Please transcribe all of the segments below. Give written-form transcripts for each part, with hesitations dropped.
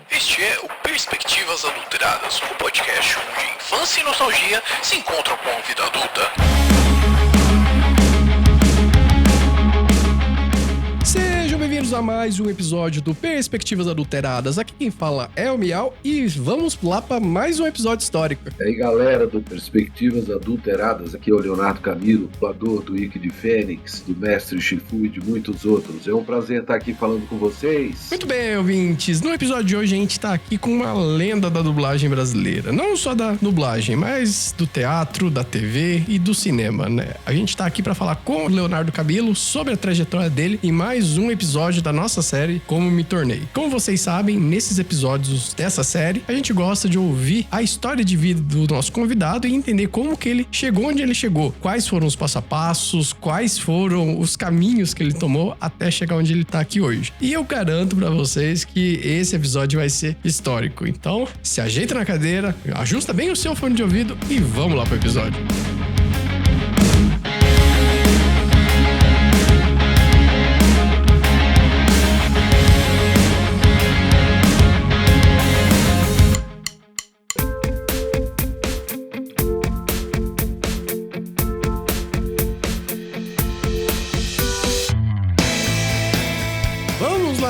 Este é o Perspectivas Adulteradas, o podcast onde infância e nostalgia se encontram com a vida adulta. Sejam bem-vindos a mais um episódio do Perspectivas Adulteradas. Aqui quem fala é o Miau e vamos lá para mais um episódio histórico. E aí, galera do Perspectivas Adulteradas, aqui é o Leonardo Camilo, dublador do Ike de Fênix, do Mestre Shifu e de muitos outros. É um prazer estar aqui falando com vocês. Muito bem, ouvintes. No episódio de hoje a gente tá aqui com uma lenda da dublagem brasileira. Não só da dublagem, mas do teatro, da TV e do cinema, né? A gente tá aqui para falar com o Leonardo Camilo sobre a trajetória dele em mais um episódio da nossa série Como Me Tornei. Como vocês sabem, nesses episódios dessa série, a gente gosta de ouvir a história de vida do nosso convidado e entender como que ele chegou onde ele chegou, quais foram os passo a passos, quais foram os caminhos que ele tomou até chegar onde ele tá aqui hoje. E eu garanto pra vocês que esse episódio vai ser histórico. Então, se ajeita na cadeira, ajusta bem o seu fone de ouvido e vamos lá pro episódio.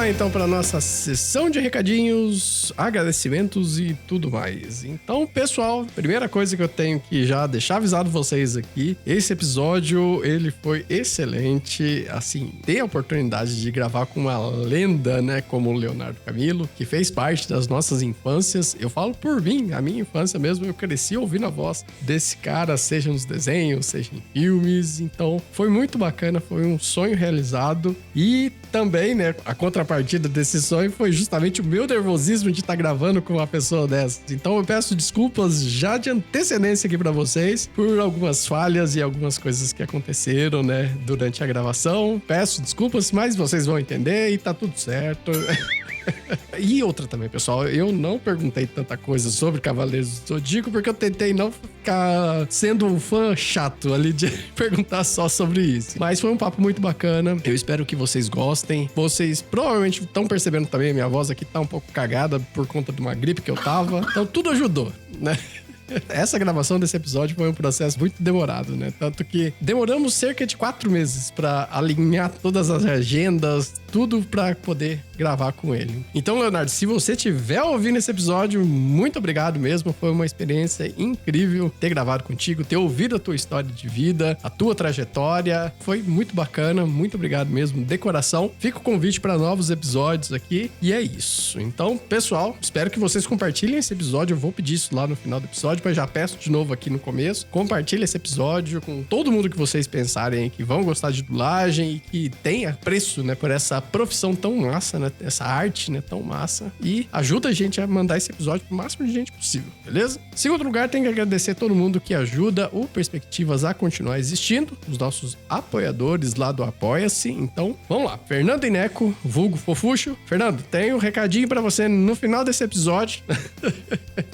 Então, para nossa sessão de recadinhos, agradecimentos e tudo mais. Então, pessoal, primeira coisa que eu tenho que já deixar avisado vocês aqui, esse episódio, ele foi excelente, assim, ter a oportunidade de gravar com uma lenda, né, como o Leonardo Camilo, que fez parte das nossas infâncias. Eu falo por mim, a minha infância mesmo, eu cresci ouvindo a voz desse cara, seja nos desenhos, seja em filmes. Então, foi muito bacana, foi um sonho realizado e também, né, a contrapartida desse sonho foi justamente o meu nervosismo de estar gravando com uma pessoa dessa. Então eu peço desculpas já de antecedência aqui pra vocês por algumas falhas e algumas coisas que aconteceram, né, durante a gravação. Peço desculpas, mas vocês vão entender e tá tudo certo. E outra também, pessoal, eu não perguntei tanta coisa sobre Cavaleiros do Zodíaco porque eu tentei não ficar sendo um fã chato ali de perguntar só sobre isso. Mas foi um papo muito bacana, eu espero que vocês gostem. Vocês provavelmente estão percebendo também, a minha voz aqui tá um pouco cagada por conta de uma gripe que eu tava, então tudo ajudou, né? Essa gravação desse episódio foi um processo muito demorado, né? Tanto que demoramos cerca de 4 meses pra alinhar todas as agendas, tudo pra poder gravar com ele. Então, Leonardo, se você estiver ouvindo esse episódio, muito obrigado mesmo. Foi uma experiência incrível ter gravado contigo, ter ouvido a tua história de vida, a tua trajetória. Foi muito bacana, muito obrigado mesmo, de coração. Fica o convite para novos episódios aqui e é isso. Então, pessoal, espero que vocês compartilhem esse episódio. Eu vou pedir isso lá no final do episódio, mas já peço de novo aqui no começo. Compartilhe esse episódio com todo mundo que vocês pensarem que vão gostar de dublagem e que tenha apreço, né, por essa profissão tão massa, né, essa arte, né, tão massa. E ajuda a gente a mandar esse episódio pro máximo de gente possível, beleza? Em segundo lugar, tem que agradecer a todo mundo que ajuda o Perspectivas a continuar existindo, os nossos apoiadores lá do Apoia-se. Então, vamos lá. Fernando Ineco, vulgo Fofuxo. Fernando, tem um recadinho pra você no final desse episódio.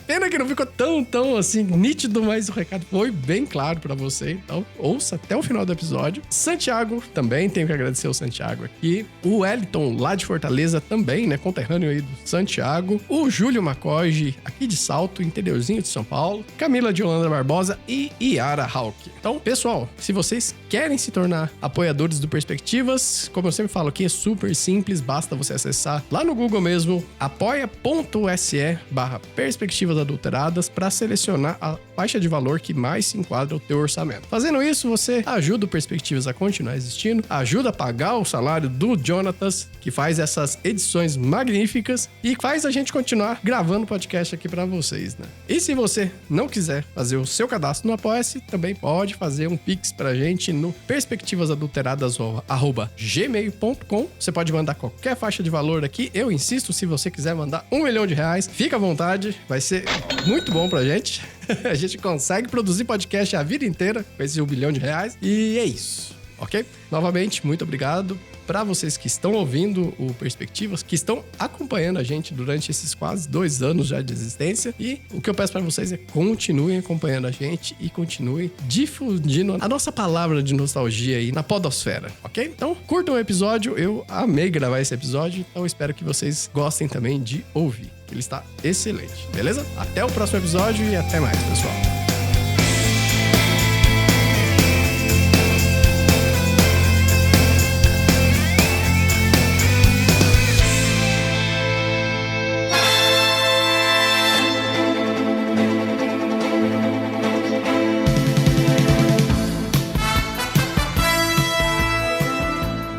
Pena que não ficou tão assim, nítido, mas o recado foi bem claro pra você. Então, ouça até o final do episódio. Santiago, também tenho que agradecer o Santiago aqui. O Wellington, lá de Fortaleza, também, né, conterrâneo aí do Santiago. O Júlio Macoge, aqui de Salto, interiorzinho de São Paulo. Camila de Holanda Barbosa e Yara Hawk. Então, pessoal, se vocês querem se tornar apoiadores do Perspectivas, como eu sempre falo aqui, é super simples, basta você acessar lá no Google mesmo, apoia.se/Perspectivas Adulteradas para selecionar a faixa de valor que mais se enquadra ao teu orçamento. Fazendo isso, você ajuda o Perspectivas a continuar existindo, ajuda a pagar o salário do Jonatas, que faz essas edições magníficas e faz a gente continuar gravando podcast aqui pra vocês, né? E se você não quiser fazer o seu cadastro no Apoia-se, também pode fazer um pix pra gente no perspectivasadulteradas@gmail.com. Você pode mandar qualquer faixa de valor aqui. Eu insisto, se você quiser mandar R$1 milhão, fica à vontade, vai ser muito bom pra gente. A gente consegue produzir podcast a vida inteira com esse R$1 bilhão. E é isso. ok? Novamente, muito obrigado para vocês que estão ouvindo o Perspectivas, que estão acompanhando a gente durante esses quase 2 anos já de existência. E o que eu peço para vocês é continuem acompanhando a gente e continuem difundindo a nossa palavra de nostalgia aí na podosfera, ok? Então, curtam o episódio. Eu amei gravar esse episódio, então espero que vocês gostem também de ouvir. Ele está excelente, beleza? Até o próximo episódio e até mais, pessoal.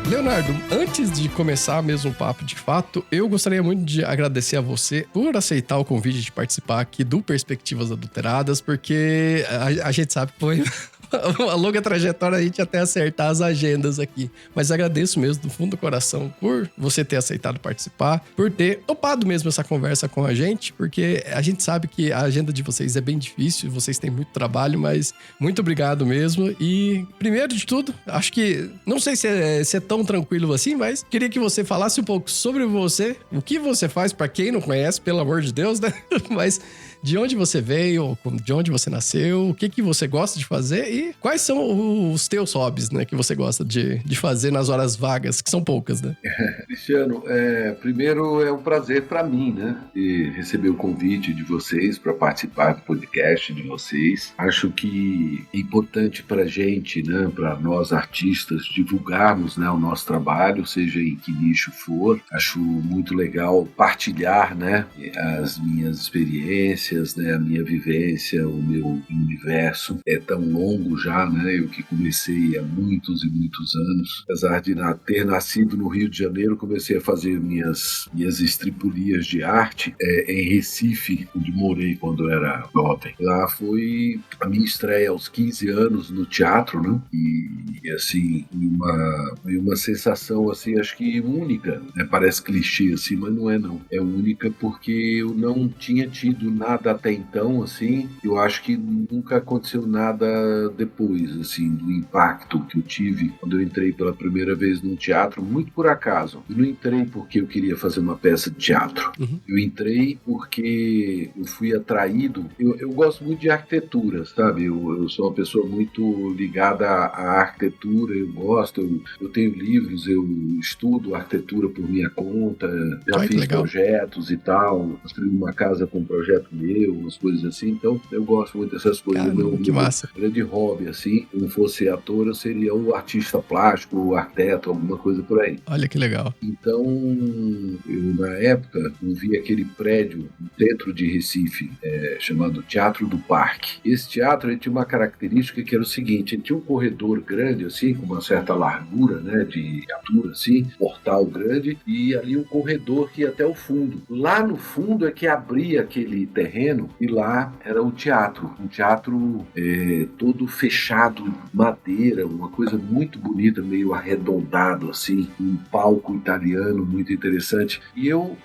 Leonardo, antes de começar mesmo o papo de fato, eu gostaria muito de agradecer a você por aceitar o convite de participar aqui do Perspectivas Adulteradas, porque a gente sabe que foi uma longa trajetória a gente até acertar as agendas aqui. Mas agradeço mesmo do fundo do coração por você ter aceitado participar, por ter topado mesmo essa conversa com a gente, porque a gente sabe que a agenda de vocês é bem difícil, vocês têm muito trabalho, mas muito obrigado mesmo. E primeiro de tudo, acho que, não sei se é tão tranquilo assim, mas queria que você falasse um pouco sobre você, o que você faz, pra quem não conhece, pelo amor de Deus, né? Mas de onde você veio, de onde você nasceu, o que você gosta de fazer e quais são os teus hobbies, né, que você gosta de fazer nas horas vagas, que são poucas, né? Cristiano, primeiro é um prazer para mim, né, de receber o convite de vocês para participar do podcast de vocês. Acho que é importante para gente, né, para nós artistas, divulgarmos, né, o nosso trabalho, seja em que nicho for. Acho muito legal partilhar, né, as minhas experiências, né, a minha vivência, o meu universo é tão longo já, né, eu que comecei há muitos e muitos anos, apesar de ter nascido no Rio de Janeiro, comecei a fazer minhas estripulias de arte em Recife, onde morei quando era jovem. Lá foi a minha estreia aos 15 anos no teatro, né, e assim, uma sensação assim, acho que única, né, parece clichê assim, mas não é não, é única porque eu não tinha tido nada até então, assim, eu acho que nunca aconteceu nada depois, assim, do impacto que eu tive quando eu entrei pela primeira vez num teatro, muito por acaso. Eu não entrei porque eu queria fazer uma peça de teatro. Eu entrei porque eu fui atraído. Eu gosto muito de arquitetura, sabe? Eu sou uma pessoa muito ligada à arquitetura, eu gosto, eu tenho livros, eu estudo arquitetura por minha conta, já fiz projetos e tal, construí uma casa com um projeto meu, umas coisas assim, então eu gosto muito dessas coisas. Caramba, que massa. Grande hobby, assim, se não fosse ator, eu seria o artista plástico, o arquiteto, alguma coisa por aí. Olha que legal. Então, eu na época, eu vi aquele prédio no centro de Recife, chamado Teatro do Parque. Esse teatro, ele tinha uma característica que era o seguinte, ele tinha um corredor grande, assim, com uma certa largura, né, de altura, assim, portal grande, e ali um corredor que ia até o fundo. Lá no fundo é que abria aquele terreno, e lá era o teatro, um teatro todo fechado, madeira, uma coisa muito bonita, meio arredondado assim, um palco italiano muito interessante. E eu,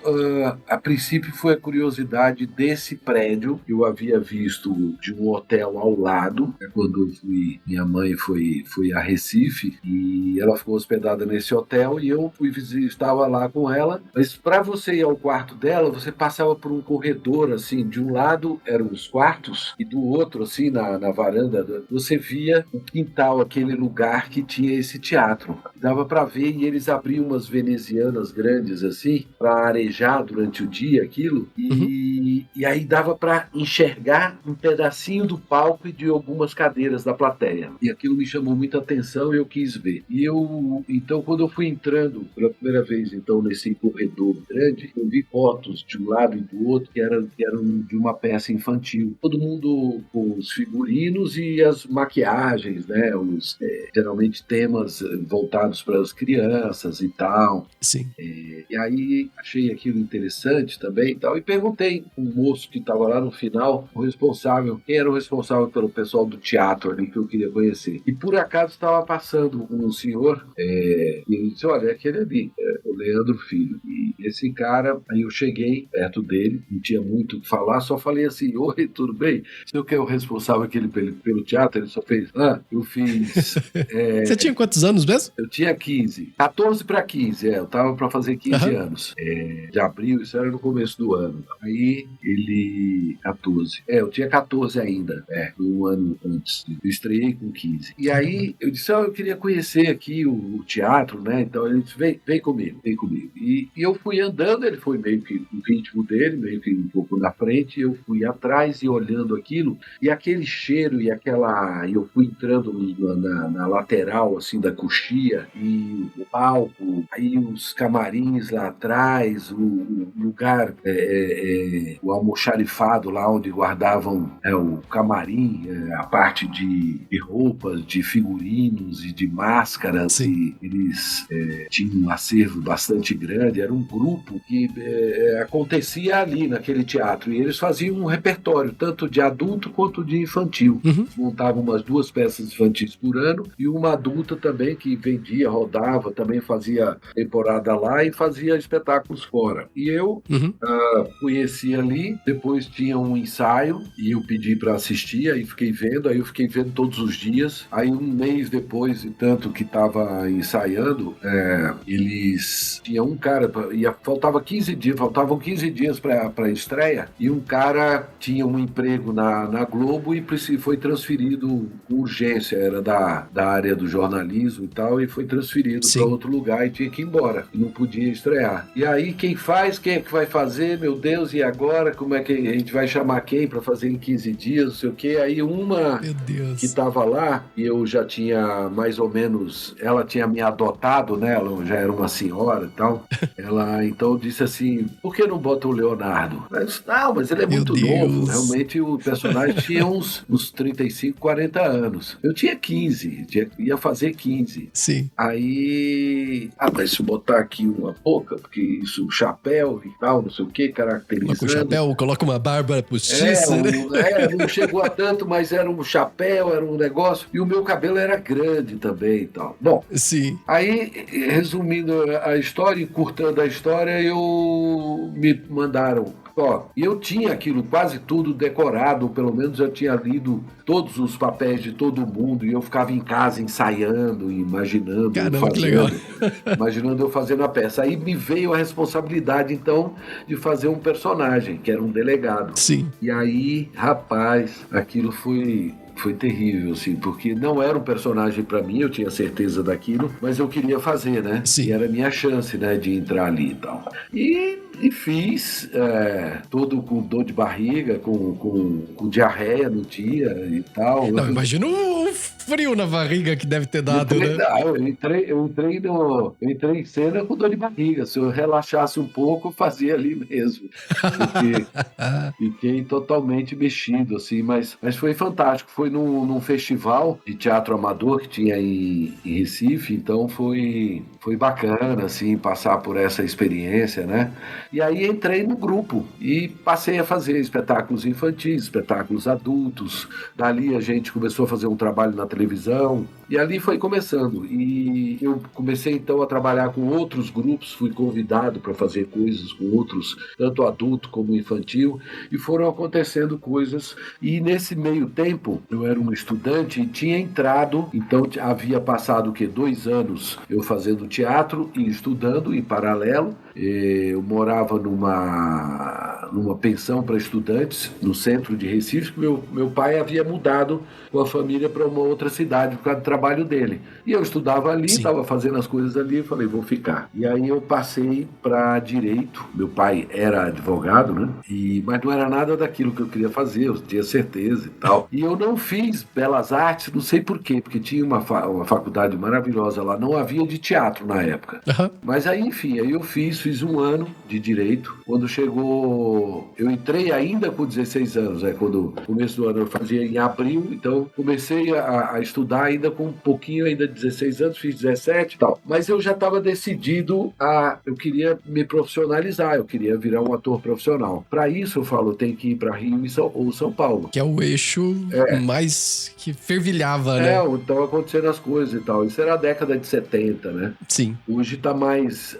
a princípio, foi a curiosidade desse prédio que eu havia visto de um hotel ao lado, quando eu fui, minha mãe foi a Recife e ela ficou hospedada nesse hotel e eu estava lá com ela, mas para você ir ao quarto dela, você passava por um corredor assim, de um lado eram os quartos e do outro, assim, na varanda, você via o quintal, aquele lugar que tinha esse teatro. Dava para ver e eles abriam umas venezianas grandes, assim, para arejar durante o dia aquilo, e aí dava para enxergar um pedacinho do palco e de algumas cadeiras da plateia. E aquilo me chamou muita atenção e eu quis ver. E então, quando eu fui entrando pela primeira vez, então, nesse corredor grande, eu vi fotos de um lado e do outro que eram de uma peça infantil. Todo mundo com os figurinos e as maquiagens, né? Geralmente temas voltados para as crianças e tal. Sim. E aí achei aquilo interessante também e tal, e perguntei um moço que estava lá no final, quem era o responsável pelo pessoal do teatro ali que eu queria conhecer. E por acaso estava passando um senhor, e ele disse, olha, é aquele ali, o Leandro Filho. E esse cara, aí eu cheguei perto dele, não tinha muito o que falar, só falei assim, oi, tudo bem? Você que é o responsável aquele pelo teatro? Ele só fez, eu fiz... Você tinha quantos anos mesmo? Eu tinha 15, 14 para 15, eu tava para fazer 15 anos, de abril, isso era no começo do ano. Aí ele, 14, eu tinha 14 ainda, um ano antes, eu estreiei com 15. E aí eu disse, eu queria conhecer aqui o teatro, né? Então ele disse, vem comigo. E eu fui andando, ele foi meio que no ritmo dele, meio que um pouco na frente, eu fui atrás e olhando aquilo, e aquele cheiro e eu fui entrando na lateral, assim, da coxia, e o palco, aí os camarins lá atrás, o lugar, o almoxarifado lá onde guardavam o camarim, a parte de roupas, de figurinos e de máscaras. Sim. E eles tinham um acervo bastante grande, era um grupo que acontecia ali naquele teatro, e eles faziam um repertório, tanto de adulto quanto de infantil. Montavam umas 2 peças infantis por ano, e uma adulta também que vendia, rodava, também fazia temporada lá e fazia espetáculos fora. E eu conheci ali, depois tinha um ensaio, e eu pedi para assistir, aí eu fiquei vendo todos os dias. Aí um mês depois, tanto que estava ensaiando, eles tinham um cara, faltavam 15 dias para a estreia, e um cara tinha um emprego na Globo e foi transferido com urgência, era da área do jornalismo e tal, e foi transferido para outro lugar e tinha que ir embora, e não podia estrear. E aí quem é que vai fazer, meu Deus, e agora? Como é que a gente vai chamar quem para fazer em 15 dias, não sei o quê? Aí uma que estava lá, e eu já tinha mais ou menos, ela tinha me adotado, né? Ela já era uma senhora e tal. Ela então disse assim, por que não bota o Leonardo? Eu disse, não, mas ele é muito novo. Realmente o personagem tinha uns 35, 40 anos. Eu tinha 15, ia fazer 15. Sim. Aí, mas se eu botar aqui uma boca, porque isso, um chapéu e tal, não sei o que, caracterizando. Coloca um chapéu, coloca uma barba postiça, né? Não chegou a tanto, mas era um chapéu, era um negócio, e o meu cabelo era grande também e tal. Bom, sim. Aí, resumindo a história, encurtando a história, me mandaram. E eu tinha aquilo quase tudo decorado, pelo menos eu tinha lido todos os papéis de todo mundo, e eu ficava em casa ensaiando, imaginando. Caramba, que legal. Imaginando eu fazendo a peça. Aí me veio a responsabilidade, então, de fazer um personagem, que era um delegado. Sim. E aí, rapaz, aquilo foi terrível, assim, porque não era um personagem pra mim, eu tinha certeza daquilo, mas eu queria fazer, né? Sim. E era a minha chance, né, de entrar ali e tal. E fiz, todo com dor de barriga, com diarreia no dia e tal. Não, imagina o frio na barriga que deve ter dado, né? Eu entrei em cena com dor de barriga. Se eu relaxasse um pouco, eu fazia ali mesmo. Porque fiquei totalmente mexido, assim, mas foi fantástico. Foi num festival de teatro amador que tinha em Recife, então foi bacana, assim, passar por essa experiência, né? E aí entrei no grupo e passei a fazer espetáculos infantis, espetáculos adultos. Dali a gente começou a fazer um trabalho na televisão, e ali foi começando. E eu comecei então a trabalhar com outros grupos, fui convidado para fazer coisas com outros, tanto adulto como infantil, e foram acontecendo coisas. E nesse meio tempo, eu era um estudante e tinha entrado, então havia passado 2 anos eu fazendo teatro e estudando em paralelo. Eu morava numa pensão para estudantes no centro de Recife. Meu pai havia mudado com a família para uma outra cidade por causa do trabalho dele. E eu estudava ali, estava fazendo as coisas ali, e falei, vou ficar. E aí eu passei para direito. Meu pai era advogado, né? Mas não era nada daquilo que eu queria fazer, eu tinha certeza e tal. E eu não fiz Belas Artes, não sei por quê, porque tinha uma faculdade maravilhosa lá, não havia de teatro na época. Mas aí, enfim, aí eu fiz 1 ano de direito. Quando chegou eu entrei ainda com 16 anos, né? Quando no começo do ano eu fazia em abril, então comecei a estudar ainda com um pouquinho, ainda 16 anos, fiz 17 e tal. Mas eu já estava decidido eu queria me profissionalizar, eu queria virar um ator profissional. Para isso, eu falo, tem que ir para Rio ou São Paulo. Que é o eixo mais que fervilhava, né? Então acontecendo as coisas e tal. Isso era a década de 70, né? Sim. Hoje está mais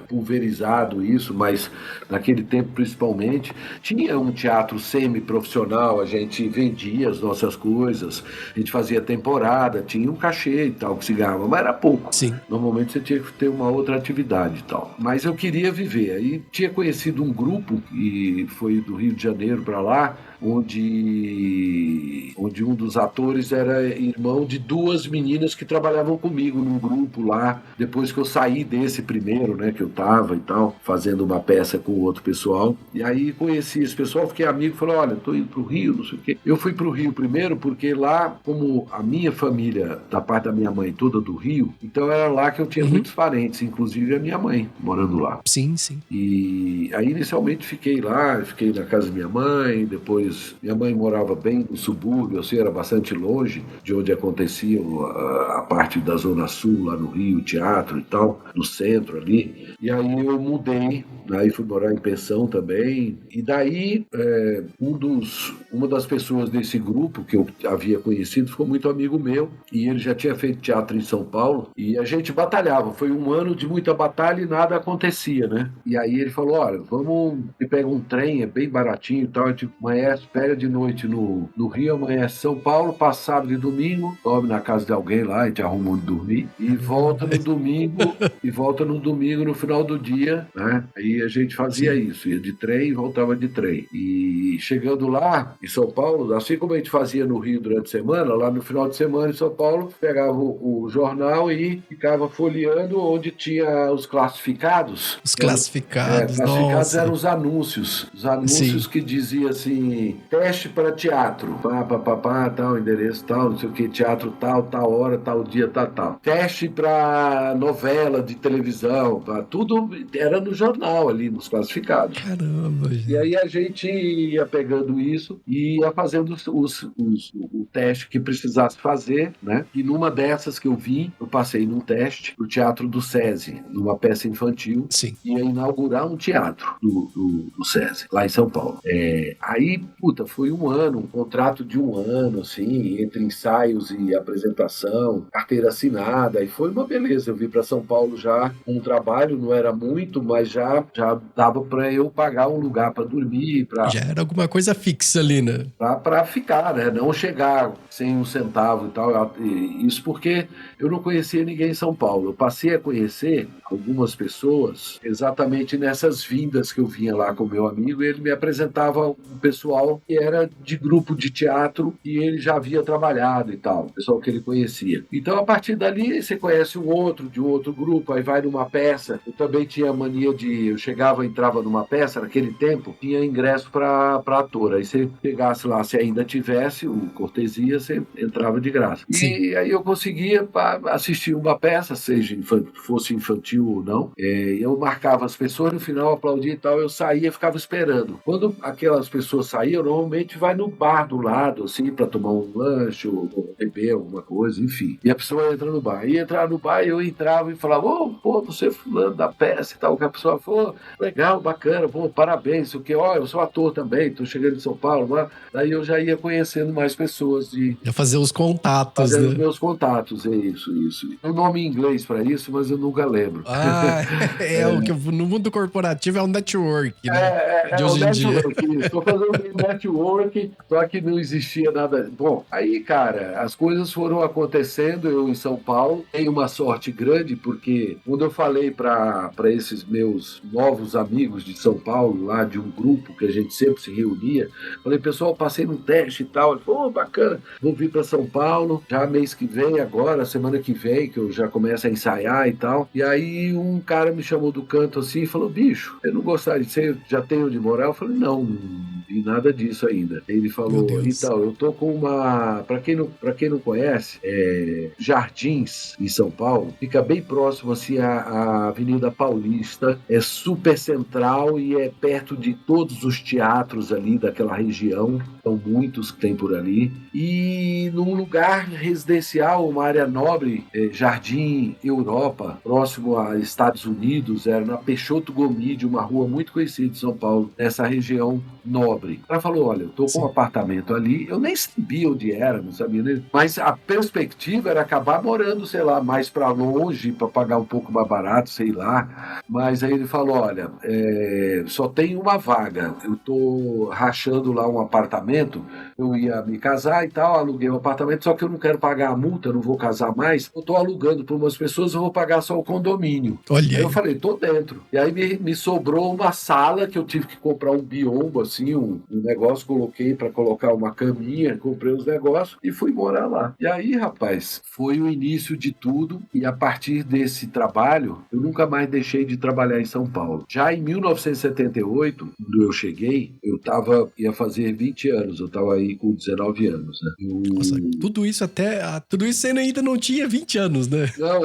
pulverizado isso, mas naquele tempo principalmente tinha um teatro semi-profissional, a gente vendia as nossas coisas, a gente fazia temporada, tinha um cachê e tal que se ganhava, mas era pouco. Sim. Normalmente você tinha que ter uma outra atividade e tal. Mas eu queria viver. Aí tinha conhecido um grupo e foi do Rio de Janeiro para lá, onde um dos atores era irmão de duas meninas que trabalhavam comigo num grupo lá, depois que eu saí desse primeiro, né, que eu tava e tal, fazendo uma peça com outro pessoal. E aí conheci esse pessoal, fiquei amigo, falei, olha, tô indo pro Rio, não sei o quê. Eu fui pro Rio primeiro porque lá, como a minha família, da parte da minha mãe toda do Rio, então era lá que eu tinha muitos parentes, inclusive a minha mãe, morando lá. Sim, sim. E aí inicialmente fiquei lá, fiquei na casa da minha mãe, depois minha mãe morava bem no subúrbio, assim, era bastante longe de onde acontecia a parte da Zona Sul, lá no Rio, teatro e tal, no centro ali. E aí eu mudei, aí fui morar em pensão também. E daí uma das pessoas desse grupo que eu havia conhecido ficou muito amigo meu, e ele já tinha feito teatro em São Paulo, e a gente batalhava. Foi um ano de muita batalha e nada acontecia, né? E aí ele falou, olha, vamos pegar um trem, é bem baratinho e tal, a gente amanhece, pega de noite no Rio, amanhece São Paulo, passa sábado e domingo, dorme na casa de alguém lá, a gente arruma onde dormir, e volta no domingo, no final do dia, né? Aí a gente fazia isso, ia de trem e voltava de trem. E chegando lá, em São Paulo, assim como a gente fazia no Rio durante a semana, lá no final de semana em São Paulo, pegava o jornal e ficava folheando onde tinha os classificados. Os classificados, classificados nossa. eram os anúncios. Os anúncios Sim. que diziam assim, teste para teatro, tal, endereço tal, não sei o que, teatro tal hora, tal dia, tal. Teste para novela de televisão, tudo era no jornal ali, nos classificados. Caramba, gente. E aí a gente ia pegando isso e ia fazendo o teste que precisasse fazer, né? E numa dessas que eu vim, eu passei num teste pro Teatro do SESI, numa peça infantil. Sim. Ia inaugurar um teatro do SESI, lá em São Paulo. Aí, foi um contrato de um ano, assim, entre ensaios e apresentação, carteira assinada, e foi uma beleza. Eu vim para São Paulo já com um trabalho, não era muito, mas já dava para eu pagar um lugar para dormir. Já era alguma coisa fixa ali, né? Para ficar, né? Não chegar sem um centavo e tal. Isso porque eu não conhecia ninguém em São Paulo. Eu passei a conhecer algumas pessoas exatamente nessas vindas que eu vinha lá com o meu amigo, e ele me apresentava um pessoal que era de grupo de teatro e ele já havia trabalhado e tal, pessoal que ele conhecia. Então, a partir dali, você conhece um outro de um outro grupo, aí vai numa peça. Eu também tinha mania eu chegava e entrava numa peça, naquele tempo, tinha ingresso para ator. Aí você pegasse lá, se ainda tivesse o cortesia, você entrava de graça. Sim. E aí eu conseguia assistir uma peça, seja fosse infantil ou não. Eu marcava as pessoas, no final aplaudia e tal, eu saía e ficava esperando. Quando aquelas pessoas saíam, normalmente vai no bar do lado, assim, para tomar um lanche ou beber alguma coisa, enfim. E a pessoa entra no bar. E entrar no bar, eu entrava e falava, você é fulano da peça e tal. Que a pessoa falou, legal, bacana, parabéns, o que? Eu sou ator também, tô chegando em São Paulo, mas daí eu já ia conhecendo mais pessoas. Já fazer os contatos, fazendo né? meus contatos, isso. Tem um nome em inglês para isso, mas eu nunca lembro. O que no mundo corporativo é o network, né? De hoje em dia. Estou fazendo network, só que não existia nada. Bom, aí, cara, as coisas foram acontecendo, eu em São Paulo, tenho uma sorte grande, porque quando eu falei para esses meus novos amigos de São Paulo, lá de um grupo que a gente sempre se reunia, falei, pessoal, passei no teste e tal, ele falou, bacana, vou vir para São Paulo, já mês que vem, agora, semana que vem, que eu já começo a ensaiar e tal. E aí um cara me chamou do canto assim e falou, bicho, eu não gostaria de ser, já tenho onde morar? Eu falei, não, vi nada disso ainda. Ele falou, então, eu tô com uma... Pra quem não conhece, Jardins, em São Paulo, fica bem próximo, assim, à Avenida Paulista, é super central e é perto de todos os teatros ali daquela região, são muitos que tem por ali, e num lugar residencial, uma área nobre, Jardim Europa, próximo a Estados Unidos, era na Peixoto Gomide, uma rua muito conhecida de São Paulo, nessa região nobre. Ela falou, olha, eu tô com um apartamento ali, eu nem sabia onde era, não sabia nem, mas a perspectiva era acabar morando, sei lá, mais para longe, para pagar um pouco mais barato, sei lá, mas aí ele falou, olha, só tem uma vaga, eu tô rachando lá um apartamento, eu ia me casar e tal, aluguei um apartamento, só que eu não quero pagar a multa, eu não vou casar mais, eu tô alugando para umas pessoas, eu vou pagar só o condomínio. Olha aí eu falei, tô dentro. E aí me sobrou uma sala que eu tive que comprar um biombo, assim, um negócio, coloquei para colocar uma caminha, comprei os negócios e fui morar lá. E aí, rapaz, foi o início de tudo, e a partir desse trabalho, eu nunca mais deixei de trabalhar em São Paulo. Já em 1978, quando eu cheguei, ia fazer 20 anos, eu estava aí com 19 anos, né? Nossa, tudo isso você ainda não tinha 20 anos, né? Não,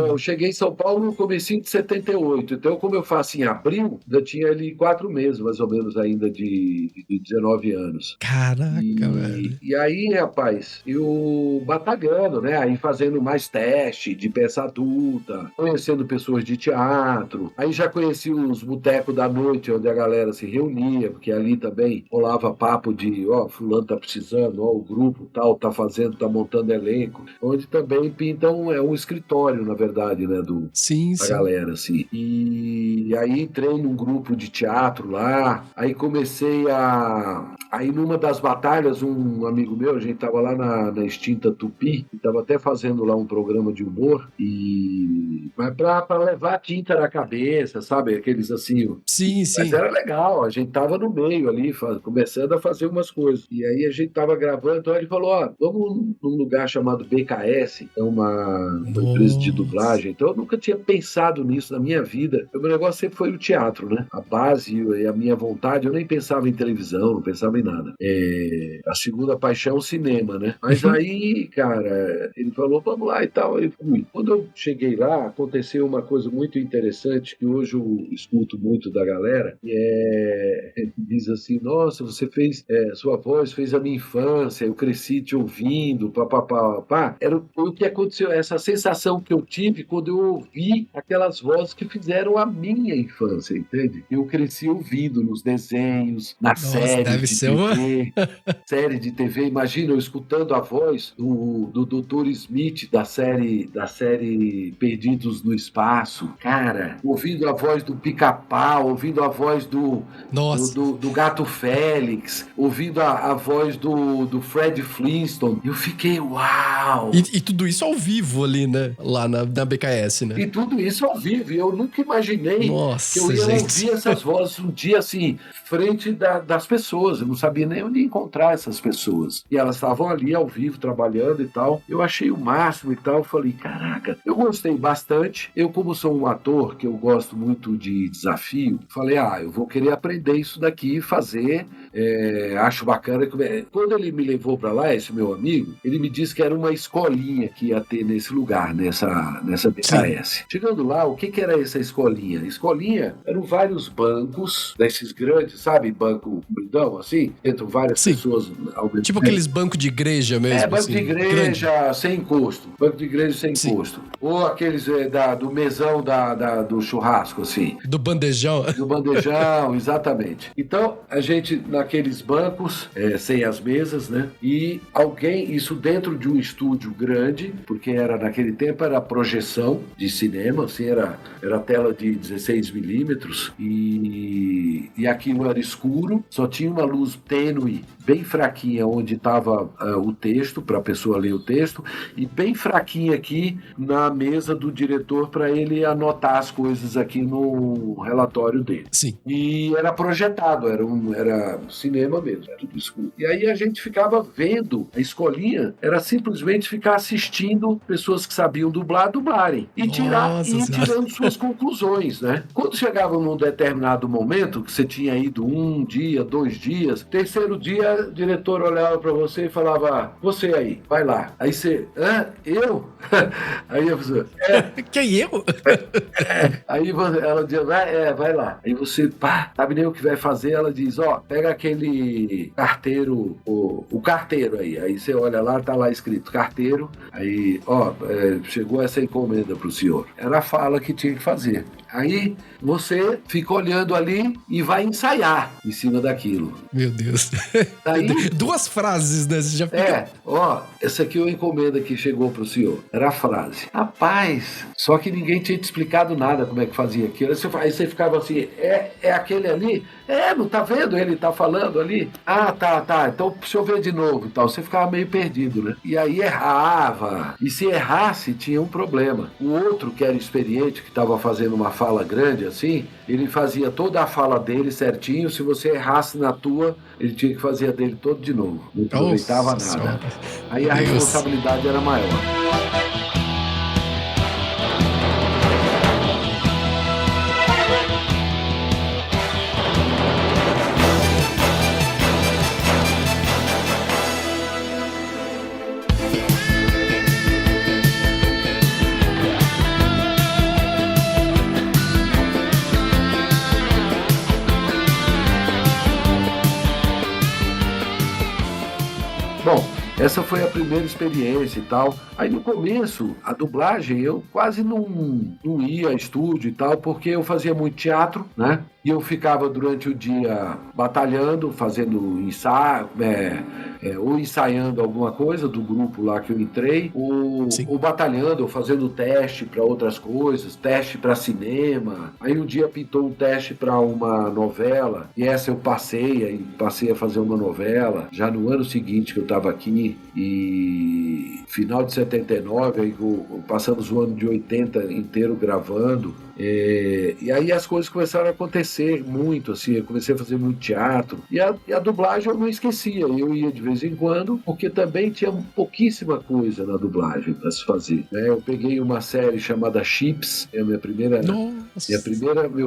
eu cheguei em São Paulo no comecinho de 78, então como eu faço em abril, eu tinha ali 4 meses, mais ou menos, ainda de 19 anos. Caraca, velho. E aí, rapaz, eu batalhando, né? Aí fazendo mais teste de peça adulta, conhecendo pessoas de teatro. Aí já conheci os botecos da noite, onde a galera se reunia, porque ali também rolava papo de, fulano tá precisando, o grupo tal tá fazendo, tá montando elenco. Onde também pintam, um escritório, na verdade, né? Da galera, assim. E aí entrei num grupo de teatro lá, aí comecei Aí numa das batalhas, um amigo meu, a gente tava lá na extinta Tupi, tava até fazendo lá um programa de humor, mas pra levar tinta na cabeça, sabe? Aqueles assim... Sim. Mas era legal, a gente tava no meio ali, começando a fazer umas coisas. E aí a gente tava gravando, então ele falou, vamos num lugar chamado BKS, é uma empresa de dublagem. Então eu nunca tinha pensado nisso na minha vida. O meu negócio sempre foi o teatro, né? A base e a minha vontade, eu nem pensava em televisão, não pensava em nada. A segunda paixão é o cinema, né? Mas aí, cara, ele falou, vamos lá e tal, eu fui. Quando eu cheguei lá, aconteceu uma coisa muito interessante que hoje eu escuto muito da galera, que diz assim, nossa, você fez, sua voz fez a minha infância, eu cresci te ouvindo, papapá. Era o que aconteceu, essa sensação que eu tive quando eu ouvi aquelas vozes que fizeram a minha infância, entende? Eu cresci ouvindo nos desenhos, na série de TV, série de TV, imagina eu escutando a voz do Dr. Smith da série Perdidos no Espaço, cara, ouvindo a voz do Pica-Pau, ouvindo a voz do Gato Félix, ouvindo a voz do Fred Flintstone, eu fiquei, uau! E tudo isso ao vivo ali, né? Lá na BKS, né? E tudo isso ao vivo, eu nunca imaginei que eu ia ouvir essas vozes um dia assim, frente das pessoas, eu não sabia nem onde encontrar essas pessoas, e elas estavam ali ao vivo, trabalhando e tal, eu achei o máximo e tal, falei, caraca, eu gostei bastante, eu como sou um ator que eu gosto muito de desafio, falei, eu vou querer aprender isso daqui, fazer, acho bacana. Quando ele me levou para lá, esse meu amigo, ele me disse que era uma escolinha que ia ter nesse lugar, nessa BKS. Sim. Chegando lá, o que era essa escolinha? Escolinha eram vários bancos, desses grandes, sabe? Banco grandão, assim, entram várias pessoas ao mesmo tempo. Aqueles bancos de igreja mesmo. Banco de igreja grande. Sem encosto. Banco de igreja sem encosto. Ou aqueles do mesão do churrasco, assim. Do bandejão. Do bandejão, exatamente. Então, a gente, naqueles bancos, sem as mesas, né? E isso dentro de um estúdio grande, porque naquele tempo era projeção de cinema, assim, era tela de 16 milímetros, e aquilo era escuro, só tinha uma luz tênue, bem fraquinha, onde estava o texto, para a pessoa ler o texto, e bem fraquinha aqui na mesa do diretor, para ele anotar as coisas aqui no relatório dele. Sim. E era projetado, era cinema mesmo, era tudo escuro. E aí a gente ficava vendo, a escolinha era simplesmente simplesmente ficar assistindo pessoas que sabiam dublarem e tirando suas conclusões, né? Quando chegava num determinado momento, que você tinha ido 1 dia, 2 dias, terceiro dia, o diretor olhava para você e falava: você aí, vai lá. Aí você, eu? Aí a pessoa, Quem eu? Aí ela diz, vai lá. Aí você, sabe nem o que vai fazer? Ela diz, pega aquele carteiro, o carteiro aí. Aí você olha lá, tá lá escrito carteiro. Aí, chegou essa encomenda pro senhor. Era a fala que tinha que fazer. Aí você fica olhando ali e vai ensaiar em cima daquilo. Meu Deus. Aí, 2 frases, né? Você já fica... essa aqui é uma encomenda que chegou pro senhor. Era a frase. Rapaz, só que ninguém tinha te explicado nada como é que fazia aquilo. Aí você ficava assim, é aquele ali? Não tá vendo? Ele tá falando ali? Tá. Então, deixa eu ver de novo e tal. Você ficava meio perdido, né? E aí errava. E se errasse, tinha um problema. O outro, que era experiente, que estava fazendo uma fala grande assim, ele fazia toda a fala dele certinho. Se você errasse na tua, ele tinha que fazer a dele todo de novo. Não aproveitava nada. Aí a responsabilidade era maior. Bom, essa foi a primeira experiência e tal. Aí no começo, a dublagem, eu quase não ia a estúdio e tal, porque eu fazia muito teatro, né? E eu ficava durante o dia batalhando, fazendo ensaio, ou ensaiando alguma coisa do grupo lá que eu entrei, ou batalhando, ou fazendo teste para outras coisas, teste para cinema. Aí um dia pintou um teste para uma novela, e essa eu passei a fazer uma novela, já no ano seguinte que eu estava aqui, e final de 79, aí passamos o ano de 80 inteiro gravando. E aí as coisas começaram a acontecer muito, assim, eu comecei a fazer muito teatro, e a dublagem eu não esquecia, eu ia de vez em quando, porque também tinha pouquíssima coisa na dublagem para se fazer, né? Eu peguei uma série chamada Chips, meu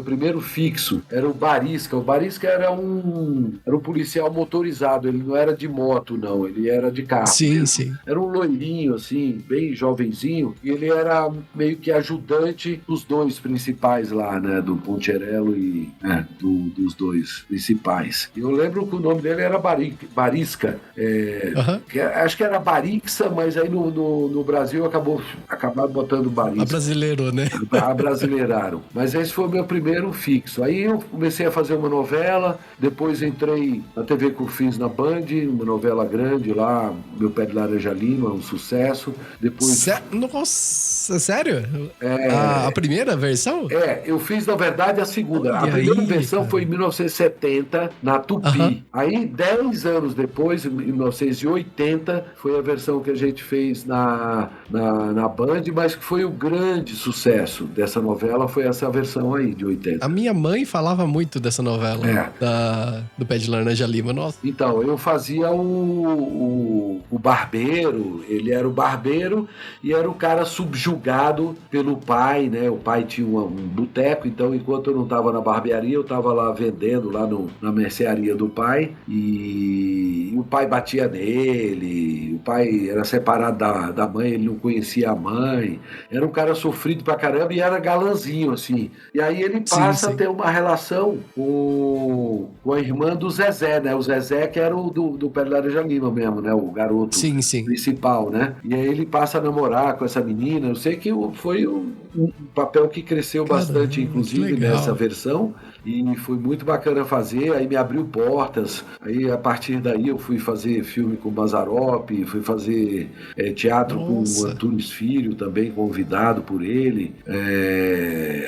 primeiro fixo era o Barisca. O Barisca era um policial motorizado, ele não era de moto não, ele era de carro. Sim. Era um loirinho assim, bem jovenzinho, e ele era meio que ajudante dos dois principais lá, né, do Poncherello e dos dois principais. Eu lembro que o nome dele era Barisca, acho que era Barixa, mas aí no Brasil acabaram botando Barisca. Abrasileirou, né? Abrasileiraram. Mas esse foi o meu primeiro fixo. Aí eu comecei a fazer uma novela, depois entrei na TV Curfins na Band, uma novela grande lá, Meu Pé de Laranja Lima, um sucesso. Depois... Nossa, sério? A primeira versão? Eu fiz, na verdade, a segunda. A primeira versão foi em 1970, na Tupi. Aí, 10 anos depois, em 1980, foi a versão que a gente fez na Band, mas que foi o grande sucesso dessa novela, foi essa versão aí, de 80. A minha mãe falava muito dessa novela, do Pé de Laranja Lima, nossa. Então, eu fazia o barbeiro, ele era o barbeiro e era o cara subjugado pelo pai, né? O pai tinha um boteco, então enquanto eu não estava na barbearia, eu estava lá vendendo lá na mercearia do pai, e o pai batia nele, o pai era separado da mãe, ele não conhecia a mãe, era um cara sofrido pra caramba e era galanzinho, assim. E aí ele passa a ter uma relação com a irmã do Zezé, né? O Zezé que era o do Pé de Laranja Lima mesmo, né? O garoto principal, né? E aí ele passa a namorar com essa menina. Eu sei que foi um papel que cresceu bastante, inclusive, nessa versão, e foi muito bacana fazer. Aí me abriu portas, aí a partir daí eu fui fazer filme com o Mazzaropi, fui fazer teatro com o Antunes Filho, também convidado por ele,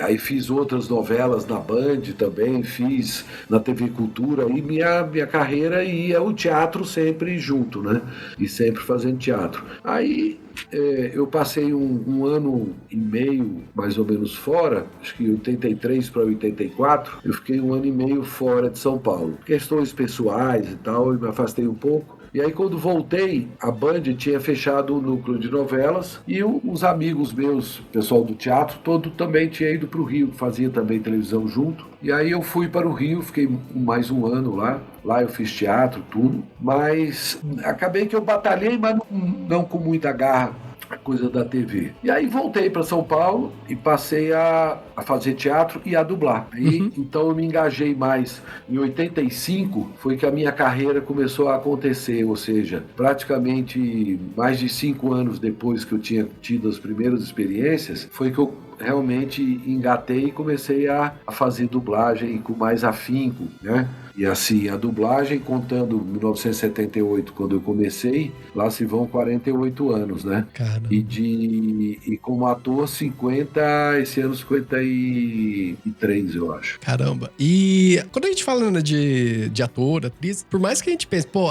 aí fiz outras novelas na Band também, fiz na TV Cultura, e minha carreira ia o teatro sempre junto, né? E sempre fazendo teatro. Aí eu passei um ano e meio, mais ou menos, fora, acho que 83 para 84, eu fiquei um ano e meio fora de São Paulo. Questões pessoais e tal, eu me afastei um pouco. E aí quando voltei, a Band tinha fechado o núcleo de novelas e os amigos meus, pessoal do teatro, todo também tinha ido para o Rio, fazia também televisão junto. E aí eu fui para o Rio, fiquei mais um ano lá. Lá eu fiz teatro, tudo. Mas acabei que eu batalhei, mas não com muita garra, a coisa da TV. E aí voltei para São Paulo e passei a fazer teatro e a dublar. Aí, então eu me engajei mais. Em 85 foi que a minha carreira começou a acontecer, ou seja, praticamente mais de 5 anos depois que eu tinha tido as primeiras experiências, foi que eu realmente engatei e comecei a fazer dublagem com mais afinco, né? E assim, a dublagem, contando 1978, quando eu comecei, lá se vão 48 anos, né? Caramba. E como ator, 50, esse ano 53, eu acho. Caramba. E quando a gente fala, né, de ator, atriz, por mais que a gente pense, pô,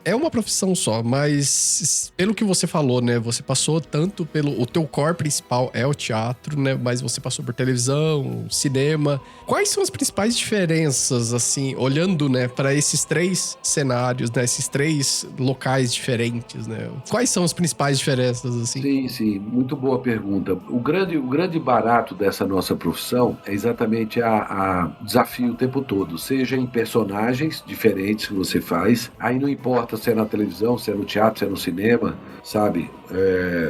é uma profissão só, mas pelo que você falou, né, você passou tanto pelo... O teu core principal é o teatro, né, mas você passou por televisão, cinema. Quais são as principais diferenças, assim, olhando, né, para esses 3 cenários, né, esses 3 locais diferentes, né? Quais são as principais diferenças, assim? Sim, muito boa pergunta. O grande barato dessa nossa profissão é exatamente a desafio o tempo todo, seja em personagens diferentes que você faz, aí não importa se é na televisão, se é no teatro, se é no cinema, sabe?